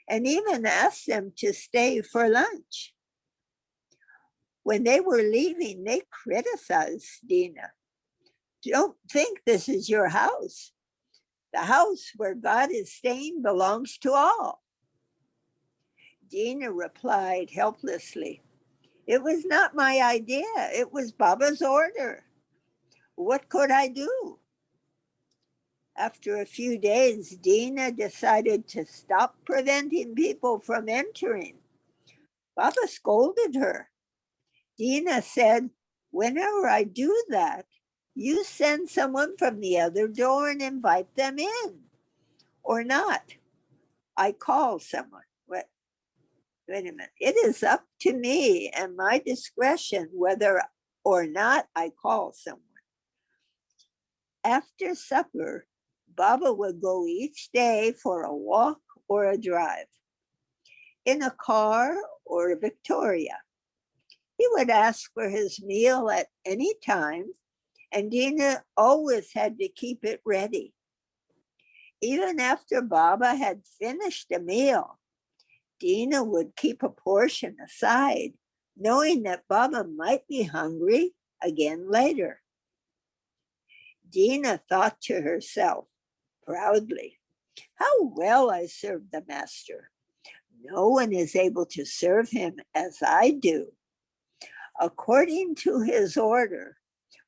and even ask them to stay for lunch. When they were leaving, they criticized Dina. Don't think this is your house. The house where God is staying belongs to all. Dina replied helplessly, it was not my idea. It was Baba's order. What could I do? After a few days, Dina decided to stop preventing people from entering. Baba scolded her. Dina said, whenever I do that, you send someone from the other door and invite them in, or not. I call someone. Wait a minute. It is up to me and my discretion whether or not I call someone. After supper, Baba would go each day for a walk or a drive, in a car or a Victoria. He would ask for his meal at any time, and Dina always had to keep it ready. Even after Baba had finished a meal, Dina would keep a portion aside, knowing that Baba might be hungry again later. Dina thought to herself proudly, how well I serve the master. No one is able to serve him as I do. According to his order,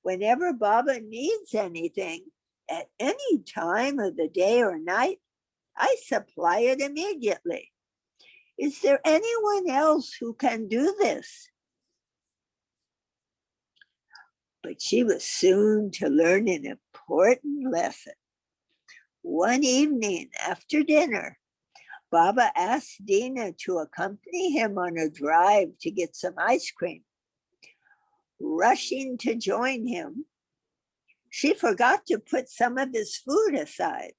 whenever Baba needs anything, at any time of the day or night, I supply it immediately. Is there anyone else who can do this? But she was soon to learn an important lesson. One evening after dinner, Baba asked Dina to accompany him on a drive to get some ice cream. Rushing to join him, she forgot to put some of his food aside.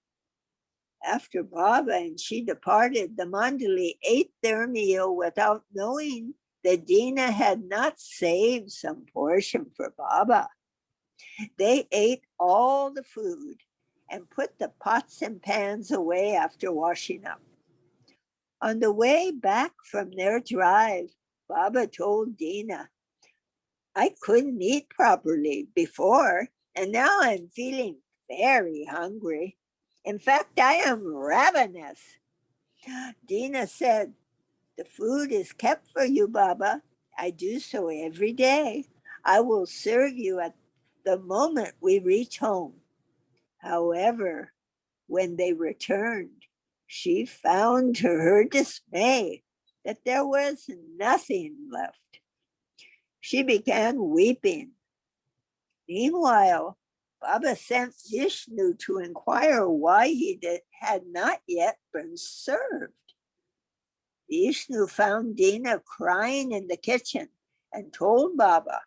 After Baba and she departed, the mandali ate their meal without knowing that Dina had not saved some portion for Baba. They ate all the food and put the pots and pans away after washing up. On the way back from their drive, Baba told Dina, I couldn't eat properly before, and now I'm feeling very hungry. In fact, I am ravenous. Dina said, the food is kept for you, Baba. I do so every day. I will serve you at the moment we reach home. However, when they returned, she found to her dismay that there was nothing left. She began weeping. Meanwhile, Baba sent Vishnu to inquire why he had not yet been served. Vishnu found Dina crying in the kitchen and told Baba.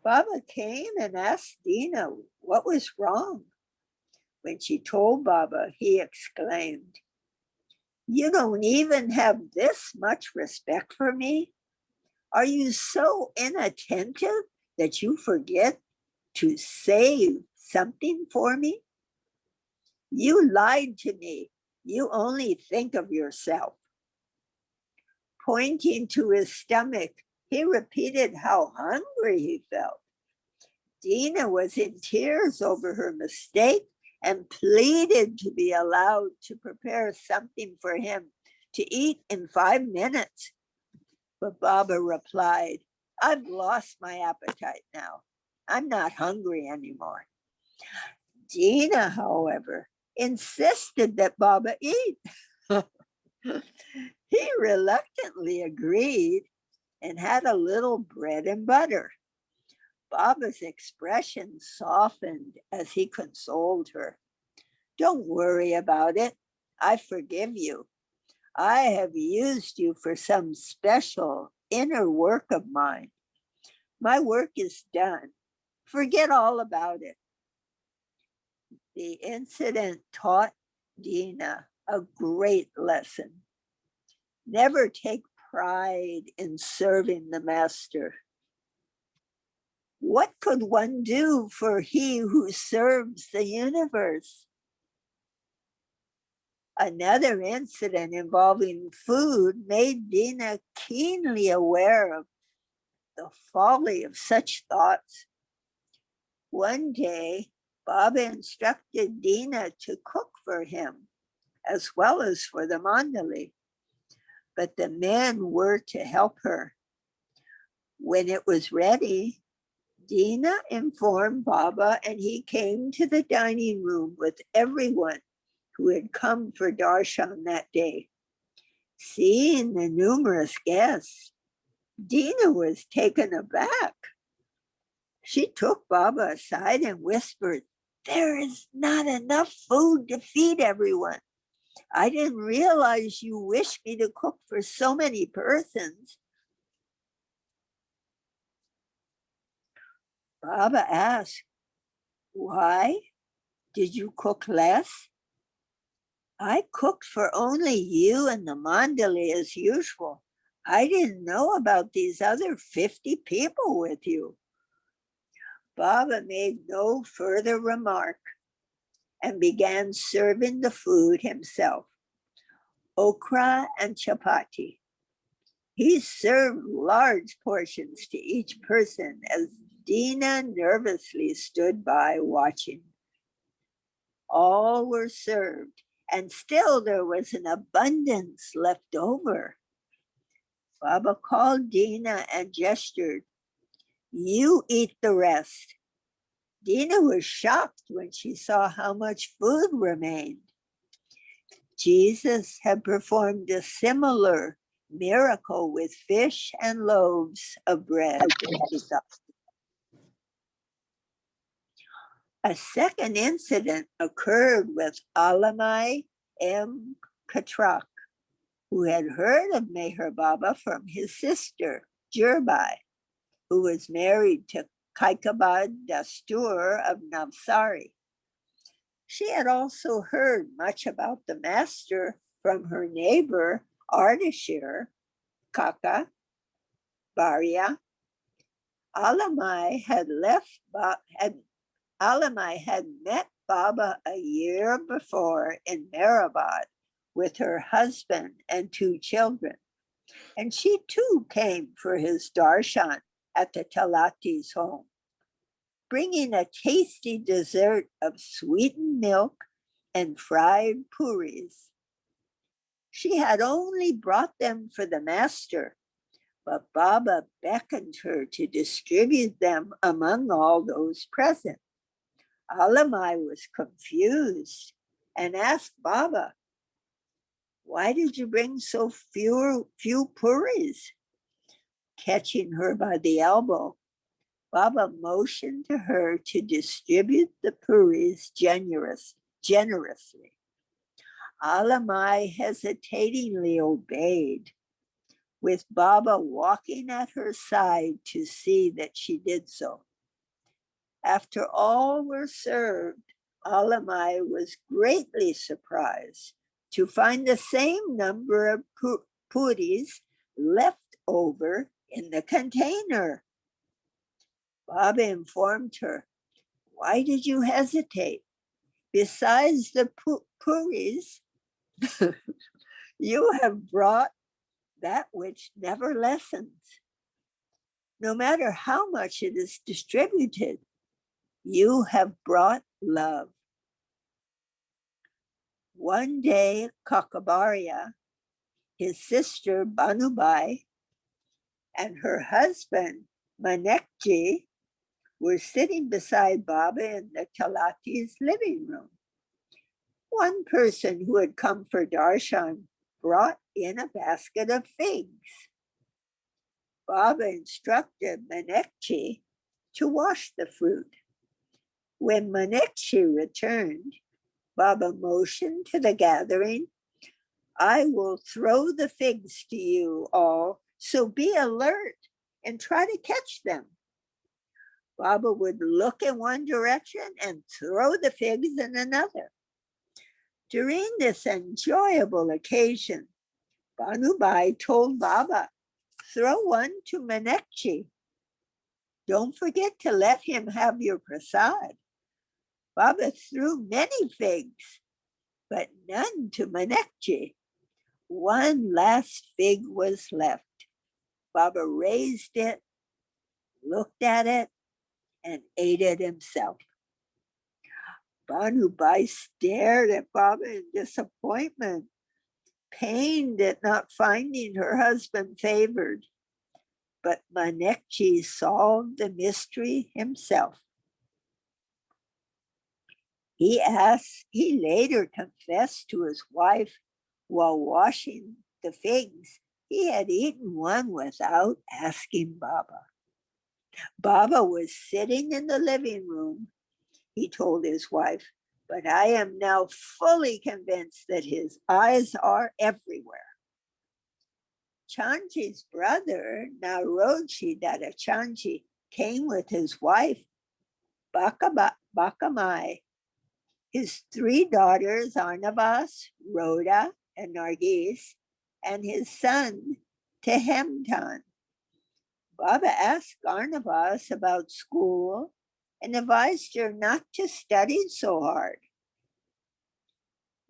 Baba came and asked Dina what was wrong. When she told Baba, he exclaimed, you don't even have this much respect for me? Are you so inattentive that you forget to save something for me? You lied to me. You only think of yourself. Pointing to his stomach, he repeated how hungry he felt. Dina was in tears over her mistake and pleaded to be allowed to prepare something for him to eat in 5 minutes. But Baba replied, I've lost my appetite now. I'm not hungry anymore. Dina, however, insisted that Baba eat. He reluctantly agreed and had a little bread and butter. Baba's expression softened as he consoled her. Don't worry about it. I forgive you. I have used you for some special inner work of mine. My work is done. Forget all about it. The incident taught Dina A great lesson. Never take pride in serving the master. What could one do for he who serves the universe? Another incident involving food made Dina keenly aware of the folly of such thoughts. One day, Baba instructed Dina to cook for him, as well as for the mandali, but the men were to help her. When it was ready, Dina informed Baba, and he came to the dining room with everyone who had come for darshan that day. Seeing the numerous guests, Dina was taken aback. She took Baba aside and whispered, "There is not enough food to feed everyone. I didn't realize you wished me to cook for so many persons." Baba asked, "Why? Did you cook less?" "I cooked for only you and the mandali as usual. I didn't know about these other 50 people with you." Baba made no further remark and began serving the food himself, okra and chapati. He served large portions to each person as Dina nervously stood by watching. All were served, and still there was an abundance left over. Baba called Dina and gestured, "You eat the rest." Dina was shocked when she saw how much food remained. Jesus had performed a similar miracle with fish and loaves of bread, she thought. A second incident occurred with Alamai M. Katrak, who had heard of Meher Baba from his sister, Jirbai, who was married to Kaikabad Dastur of Navsari. She had also heard much about the master from her neighbor, Ardashir, Kaka, Baria. Alamai had met Baba a year before in Mehrabad with her husband and 2 children, and she too came for his darshan at the Talati's home, bringing a tasty dessert of sweetened milk and fried puris. She had only brought them for the master, but Baba beckoned her to distribute them among all those present. Alamai was confused and asked Baba, "Why did you bring so few puris?" Catching her by the elbow, Baba motioned to her to distribute the puris generously. Alamai hesitatingly obeyed, with Baba walking at her side to see that she did so. After all were served, Alamai was greatly surprised to find the same number of puris left over in the container. Baba informed her, "Why did you hesitate? Besides the puris, you have brought that which never lessens. No matter how much it is distributed, you have brought love." One day, Kakabaria, his sister Banubai, and her husband Manekji were sitting beside Baba in the Talati's living room. One person who had come for darshan brought in a basket of figs. Baba instructed Manekji to wash the fruit. When Manekji returned, Baba motioned to the gathering, "I will throw the figs to you all, so be alert and try to catch them." Baba would look in one direction and throw the figs in another. During this enjoyable occasion, Banubai told Baba, throw one to Manekji. Don't forget to let him have your prasad. Baba threw many figs, but none to Manekji. One last fig was left. Baba raised it, looked at it, and ate it himself. Banubai stared at Baba in disappointment, pained at not finding her husband favored. But Manekji solved the mystery himself. He later confessed to his wife while washing the figs, he had eaten one without asking Baba. Baba was sitting in the living room, he told his wife, but I am now fully convinced that his eyes are everywhere. Chanji's brother, Naroji Dada Chanji, came with his wife, Bakamai, his three daughters, Arnavas, Rhoda, and Nargis, and his son, Tehemtan. Baba asked Arnavas about school and advised her not to study so hard.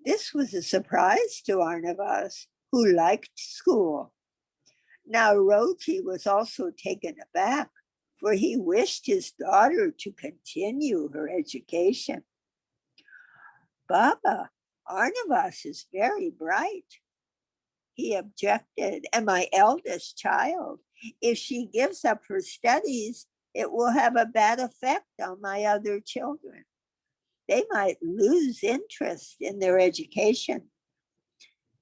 This was a surprise to Arnavas, who liked school. Now Roti was also taken aback, for he wished his daughter to continue her education. Baba, Arnavas is very bright, he objected, and my eldest child. If she gives up her studies, it will have a bad effect on my other children. They might lose interest in their education.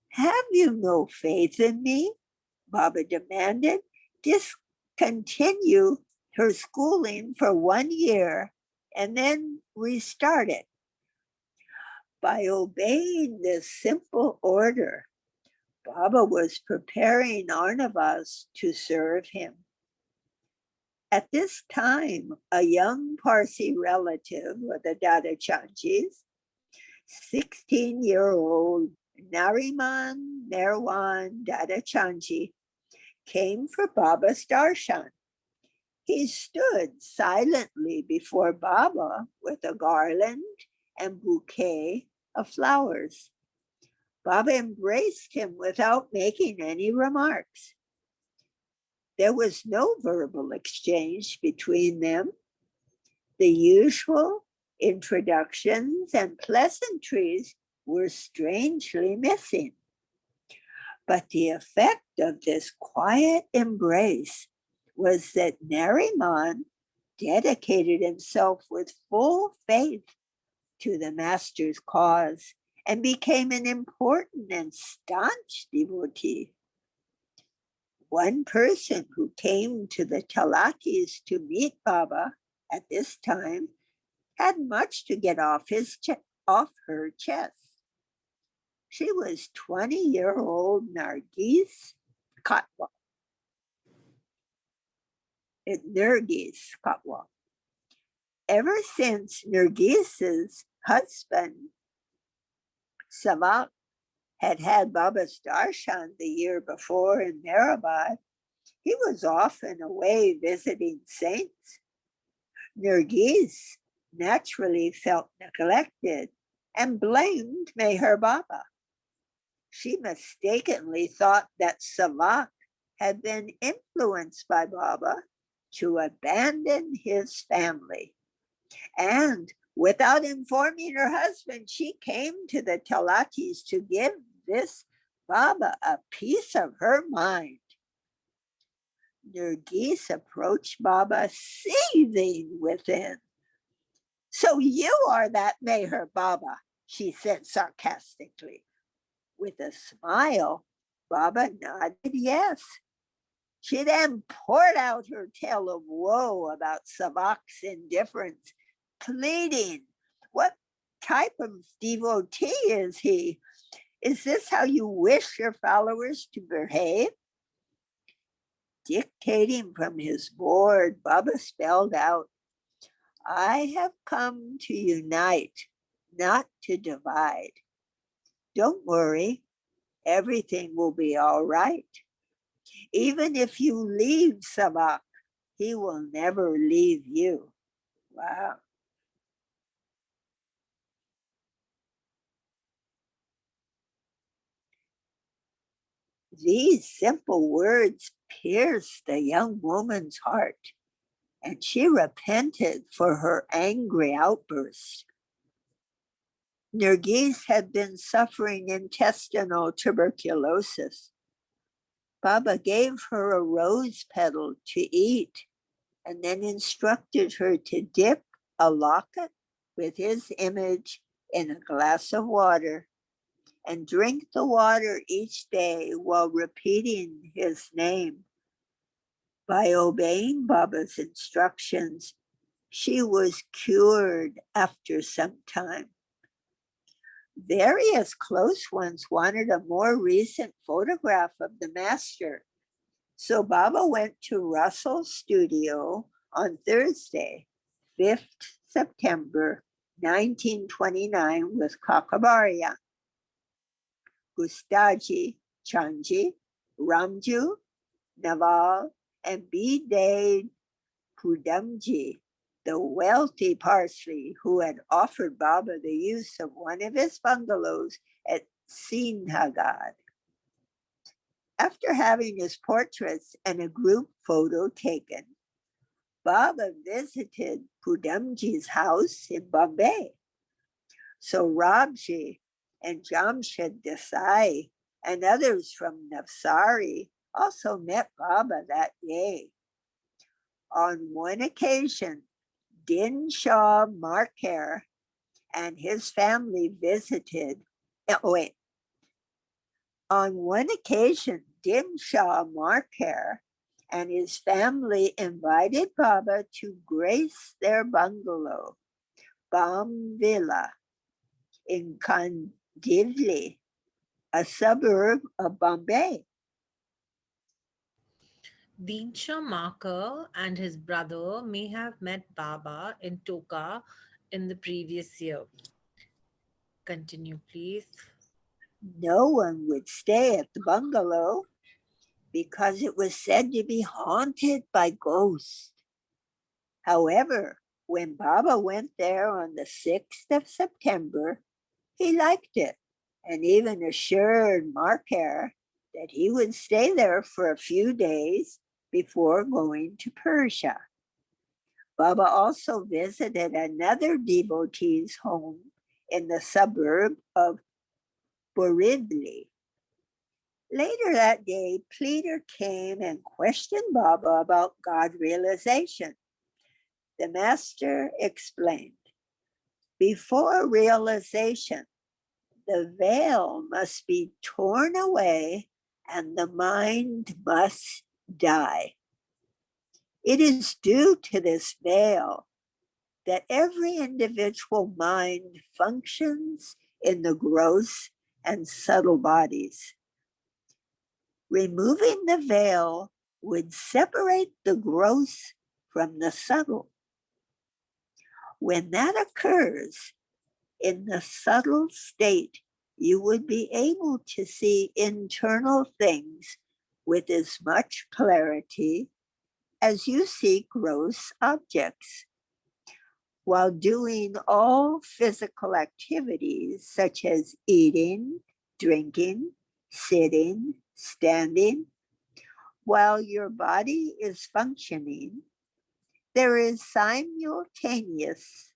Have you no faith in me? Baba demanded. Discontinue her schooling for 1 year and then restart it. By obeying this simple order, Baba was preparing Arnavas to serve him. At this time, a young Parsi relative of the Dada Chanjis, 16-year-old Nariman Merwan Dada Chanji, came for Baba's darshan. He stood silently before Baba with a garland and bouquet of flowers. Baba embraced him without making any remarks. There was no verbal exchange between them. The usual introductions and pleasantries were strangely missing. But the effect of this quiet embrace was that Nariman dedicated himself with full faith to the master's cause and became an important and staunch devotee. One person who came to the Talakis to meet Baba at this time had much to get off her chest. She was 20-year-old Nargis Katwa. Nergis Katwa. Ever since Nergis's husband, Savak, had Baba's darshan the year before in Mehrabad, he was often away visiting saints. Nergis naturally felt neglected and blamed Meher Baba. She mistakenly thought that Savak had been influenced by Baba to abandon his family. And without informing her husband, she came to the Talakis to give this Baba a piece of her mind. Nergis approached Baba, seething within. So you are that Meher Baba, she said sarcastically. With a smile, Baba nodded yes. She then poured out her tale of woe about Savak's indifference, pleading, what type of devotee is he? Is this how you wish your followers to behave? Dictating from his board, Baba spelled out, I have come to unite, not to divide. Don't worry, everything will be all right. Even if you leave Sabak, he will never leave you. Wow. These simple words pierced the young woman's heart, and she repented for her angry outburst. Nergis had been suffering intestinal tuberculosis. Baba gave her a rose petal to eat and then instructed her to dip a locket with his image in a glass of water and drink the water each day while repeating his name. By obeying Baba's instructions, she was cured after some time. Various close ones wanted a more recent photograph of the master. So Baba went to Russell's studio on Thursday, 5th September 1929 with Kakabaria, Gustaji, Chanji, Ramju, Naval, and B. Pudamji, the wealthy Parsi who had offered Baba the use of one of his bungalows at Sinhagad. After having his portraits and a group photo taken, Baba visited Pudamji's house in Bombay. So Rabji and Jamshed Desai and others from Navsari also met Baba that day. On one occasion, Din Shah Marker and his family visited. On one occasion, Din Shah Marker and his family invited Baba to grace their bungalow, Bam Villa, in Kandivli, a suburb of Bombay. Dinsha Marker and his brother may have met Baba in Toka in the previous year. Continue, please. No one would stay at the bungalow because it was said to be haunted by ghosts. However, when Baba went there on the 6th of September, he liked it and even assured Marker that he would stay there for a few days before going to Persia. Baba also visited another devotee's home in the suburb of Borivali. Later that day, Peter came and questioned Baba about God realization. The master explained, before realization, the veil must be torn away and the mind must die. It is due to this veil that every individual mind functions in the gross and subtle bodies. Removing the veil would separate the gross from the subtle. When that occurs, in the subtle state, you would be able to see internal things with as much clarity as you see gross objects. While doing all physical activities such as eating, drinking, sitting, standing, while your body is functioning, there is simultaneous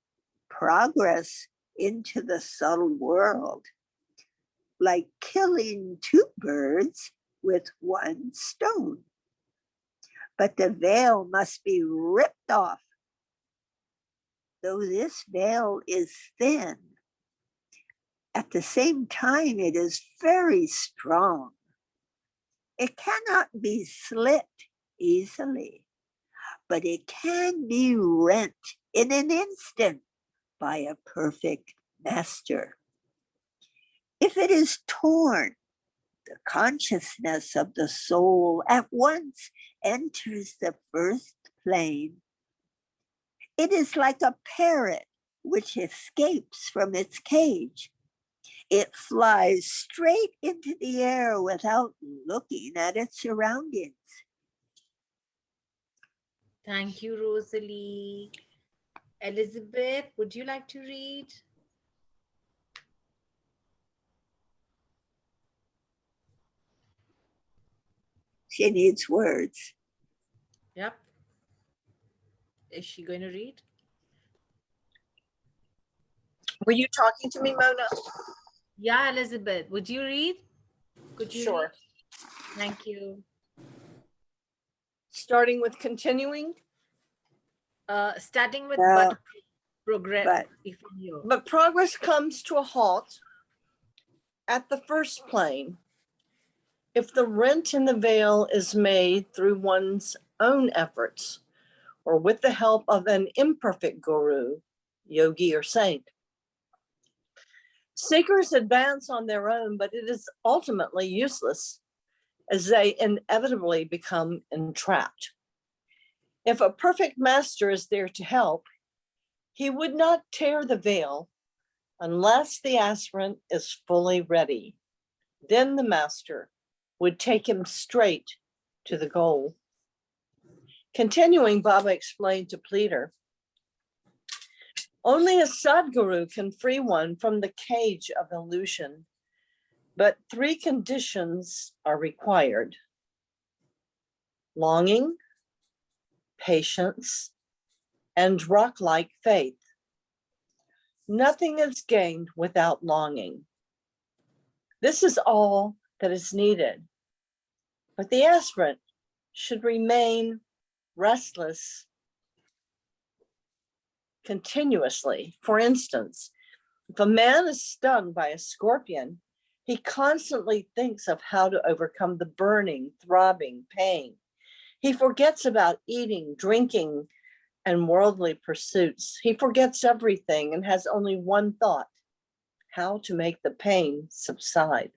progress into the subtle world, like killing two birds with one stone. But the veil must be ripped off. Though this veil is thin, at the same time it is very strong. It cannot be slit easily, but it can be rent in an instant by a perfect master. If it is torn, the consciousness of the soul at once enters the first plane. It is like a parrot which escapes from its cage. It flies straight into the air without looking at its surroundings. Thank you, Rosalie. Elizabeth, would you like to read? She needs words. Yep. Is she going to read? Were you talking to me, Mona? Yeah, Elizabeth, would you read? Could you Sure. read? Thank you. Starting with continuing. Starting with No, but progress but from you. But progress comes to a halt at the first plane if the rent in the veil is made through one's own efforts or with the help of an imperfect guru, yogi, or saint. Seekers advance on their own, but it is ultimately useless as they inevitably become entrapped. If a perfect master is there to help, he would not tear the veil unless the aspirant is fully ready. Then the master would take him straight to the goal. Continuing, Baba explained to Pleader, only a Sadguru can free one from the cage of illusion, but 3 conditions are required: longing, patience, and rock-like faith. Nothing is gained without longing. This is all that is needed. But the aspirant should remain restless continuously. For instance, if a man is stung by a scorpion, he constantly thinks of how to overcome the burning, throbbing pain. He forgets about eating, drinking, and worldly pursuits. He forgets everything and has only one thought: how to make the pain subside.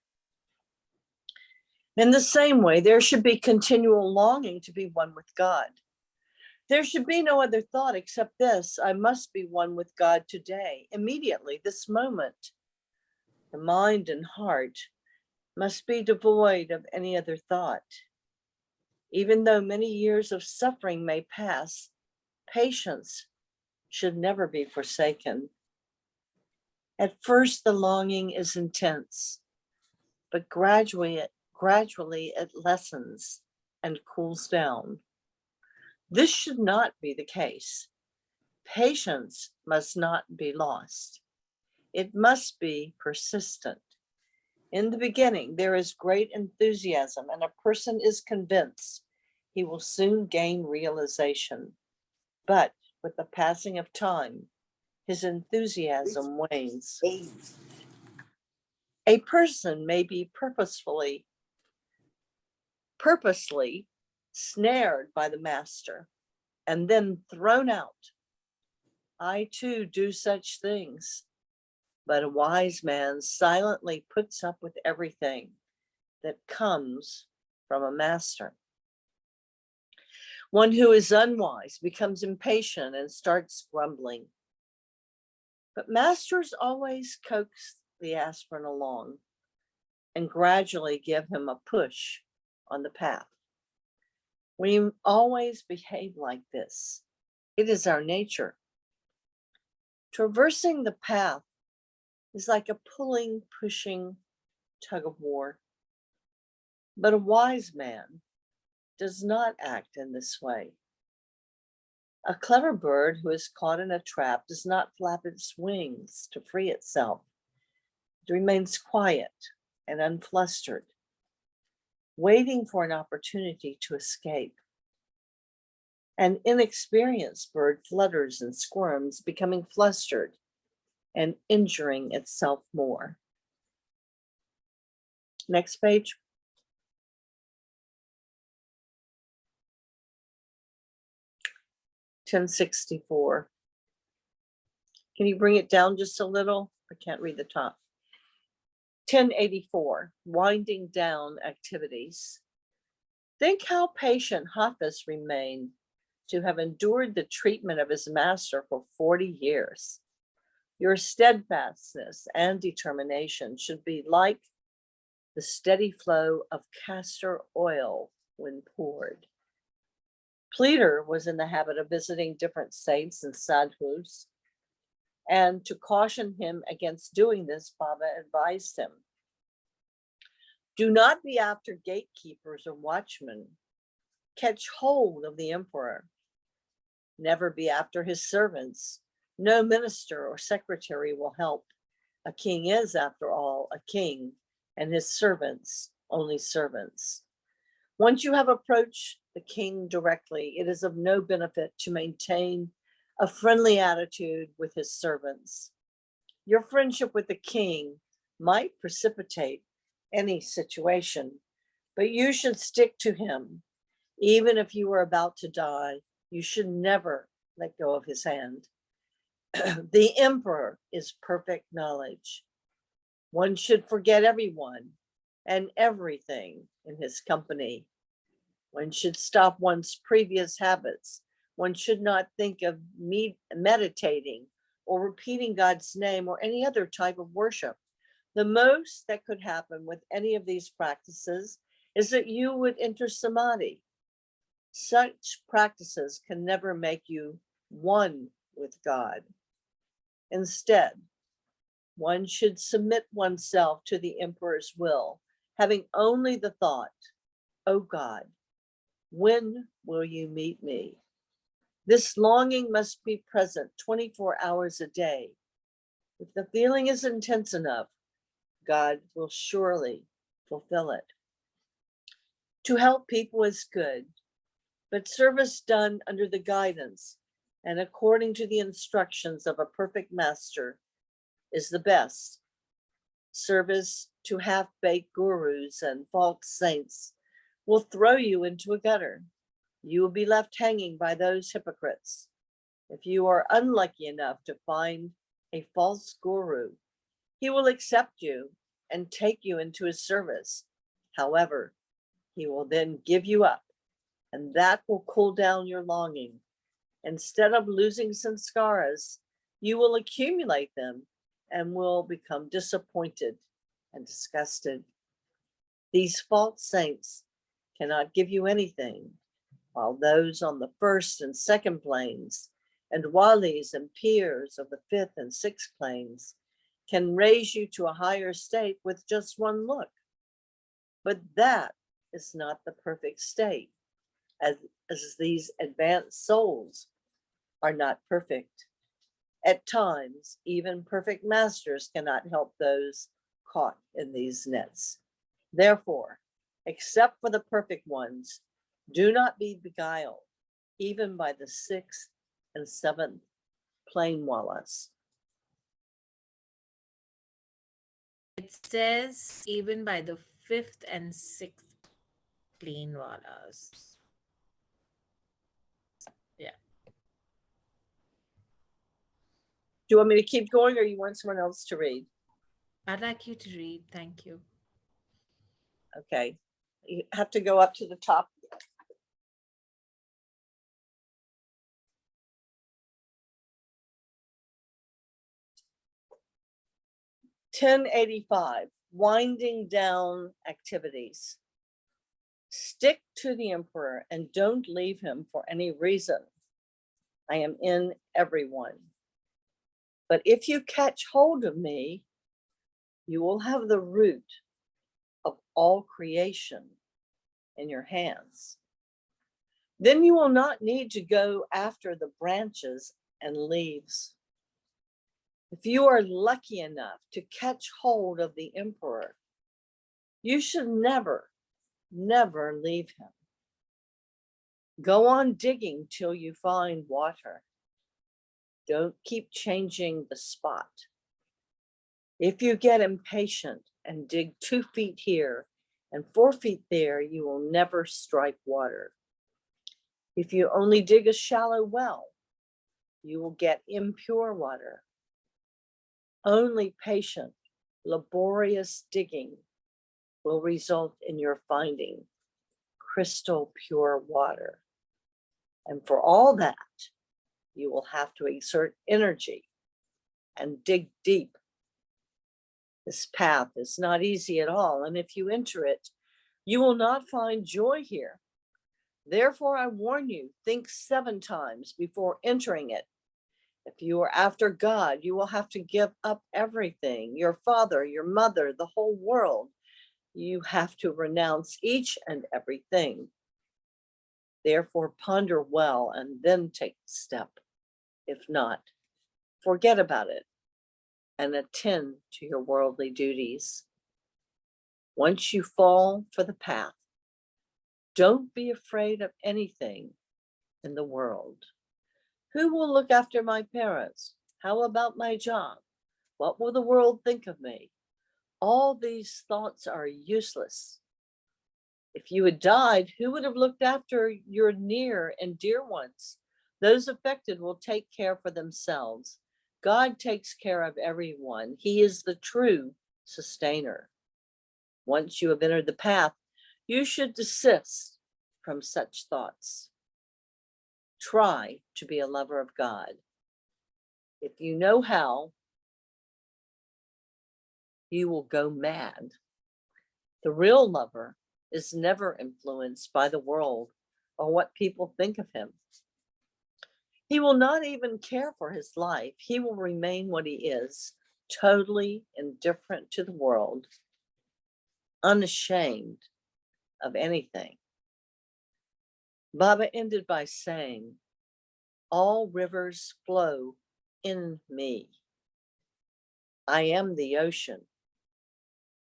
In the same way, there should be continual longing to be one with God. There should be no other thought except this: I must be one with God today, immediately, this moment. The mind and heart must be devoid of any other thought. Even though many years of suffering may pass, patience should never be forsaken. At first, the longing is intense, but gradually it lessens and cools down. This should not be the case. Patience must not be lost. It must be persistent. In the beginning, there is great enthusiasm, and a person is convinced he will soon gain realization. But with the passing of time, his enthusiasm wanes. A person may be purposely snared by the master and then thrown out. I too do such things, but a wise man silently puts up with everything that comes from a master. One who is unwise becomes impatient and starts grumbling. But masters always coax the aspirant along and gradually give him a push on the path. We always behave like this. It is our nature. Traversing the path is like a pulling, pushing tug of war. But a wise man does not act in this way. A clever bird who is caught in a trap does not flap its wings to free itself. It remains quiet and unflustered, waiting for an opportunity to escape. An inexperienced bird flutters and squirms, becoming flustered and injuring itself more. Next page. $10.64. Can you bring it down just a little? I can't read the top. $10.84, winding down activities. Think how patient Hafiz remained to have endured the treatment of his master for 40 years. Your steadfastness and determination should be like the steady flow of castor oil when poured. Peter was in the habit of visiting different saints and sadhus, and to caution him against doing this, Baba advised him, do not be after gatekeepers or watchmen. Catch hold of the emperor. Never be after his servants. No minister or secretary will help. A king is, after all, a king, and his servants only servants. Once you have approached the king directly, it is of no benefit to maintain a friendly attitude with his servants. Your friendship with the king might precipitate any situation, but you should stick to him. Even if you are about to die, you should never let go of his hand. The emperor is perfect knowledge. One should forget everyone and everything in his company. One should stop one's previous habits. One should not think of meditating or repeating God's name or any other type of worship. The most that could happen with any of these practices is that you would enter samadhi. Such practices can never make you one with God. Instead, one should submit oneself to the emperor's will, having only the thought, oh God, when will you meet me? This longing must be present 24 hours a day. If the feeling is intense enough, God will surely fulfill it. To help people is good, but service done under the guidance and according to the instructions of a perfect master is the best. Service to half-baked gurus and false saints will throw you into a gutter. You will be left hanging by those hypocrites. If you are unlucky enough to find a false guru, he will accept you and take you into his service. However, he will then give you up, and that will cool down your longing. Instead of losing sanskaras, you will accumulate them and will become disappointed and disgusted. These false saints cannot give you anything, while those on the first and second planes and walis and peers of the fifth and sixth planes can raise you to a higher state with just one look. But that is not the perfect state, as these advanced souls are not perfect. At times, even perfect masters cannot help those caught in these nets. Therefore, except for the perfect ones, do not be beguiled, even by the sixth and seventh plane wallas. It says even by the fifth and sixth plane walas. Yeah. Do you want me to keep going or you want someone else to read? I'd like you to read. Thank you. Okay. You have to go up to the top. $10.85, winding down activities. Stick to the emperor and don't leave him for any reason. I am in everyone. But if you catch hold of me, you will have the root of all creation in your hands. Then you will not need to go after the branches and leaves. If you are lucky enough to catch hold of the emperor, you should never, never leave him. Go on digging till you find water. Don't keep changing the spot. If you get impatient and dig 2 feet here and 4 feet there, you will never strike water. If you only dig a shallow well, you will get impure water. Only patient, laborious digging will result in your finding crystal pure water. And for all that, you will have to exert energy and dig deep. This path is not easy at all, and if you enter it, you will not find joy here. Therefore, I warn you, think 7 times before entering it. If you are after God, you will have to give up everything, your father, your mother, the whole world. You have to renounce each and everything. Therefore, ponder well and then take the step. If not, forget about it and attend to your worldly duties. Once you fall for the path, don't be afraid of anything in the world. Who will look after my parents? How about my job? What will the world think of me? All these thoughts are useless. If you had died, who would have looked after your near and dear ones? Those affected will take care for themselves. God takes care of everyone. He is the true sustainer. Once you have entered the path, you should desist from such thoughts. Try to be a lover of God. If you know how, you will go mad. The real lover is never influenced by the world or what people think of him. He will not even care for his life. He will remain what he is, totally indifferent to the world, unashamed of anything. Baba ended by saying, all rivers flow in me. I am the ocean.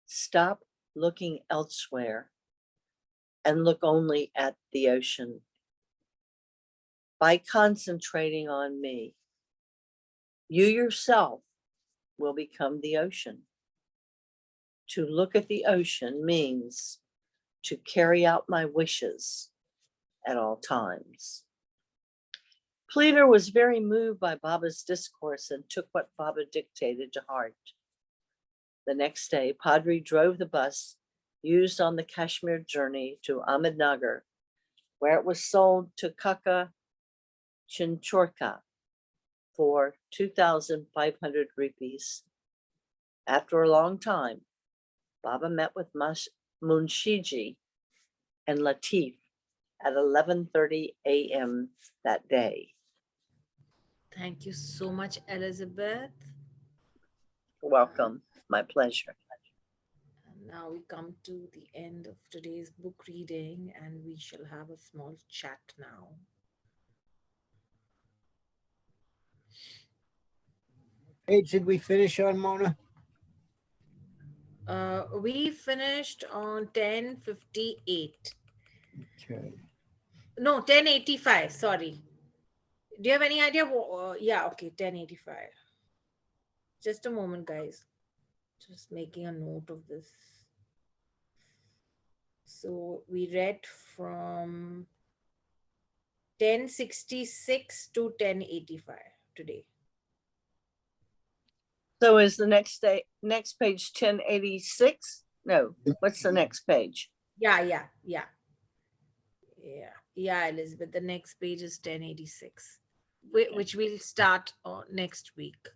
Stop looking elsewhere and look only at the ocean. By concentrating on me, you yourself will become the ocean. To look at the ocean means to carry out my wishes at all times. Pleader was very moved by Baba's discourse and took what Baba dictated to heart. The next day, Padri drove the bus used on the Kashmir journey to Ahmednagar, where it was sold to Kaka Chinchorka for 2,500 rupees. After a long time, Baba met with Munshiji and Latif at 11:30 a.m. that day. Thank you so much, Elizabeth. You're welcome. My pleasure. And now we come to the end of today's book reading, and we shall have a small chat now. Page did we finish on, Mona? We finished on 10:58. Okay. No, 10:85. Sorry. Do you have any idea? Yeah, okay, 10:85. Just a moment, guys. Just making a note of this. So we read from 10:66 to 10:85 today. So is the next page 1086? No, what's the next page? Yeah, Elizabeth. The next page is 1086, which we'll start next week.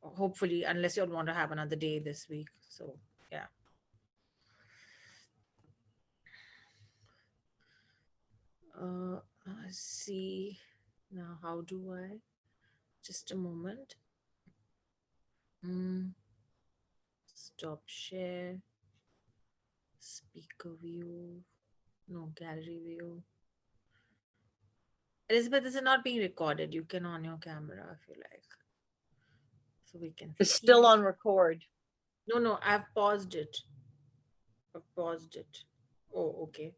Hopefully, unless you want to have another day this week. So, yeah. Let's see. Now, how do I? Just a moment. Stop share. Speaker view. No, gallery view. Elizabeth, this is not being recorded. You can on your camera if you like. So we can. It's still on record. No, I've paused it. Oh, okay.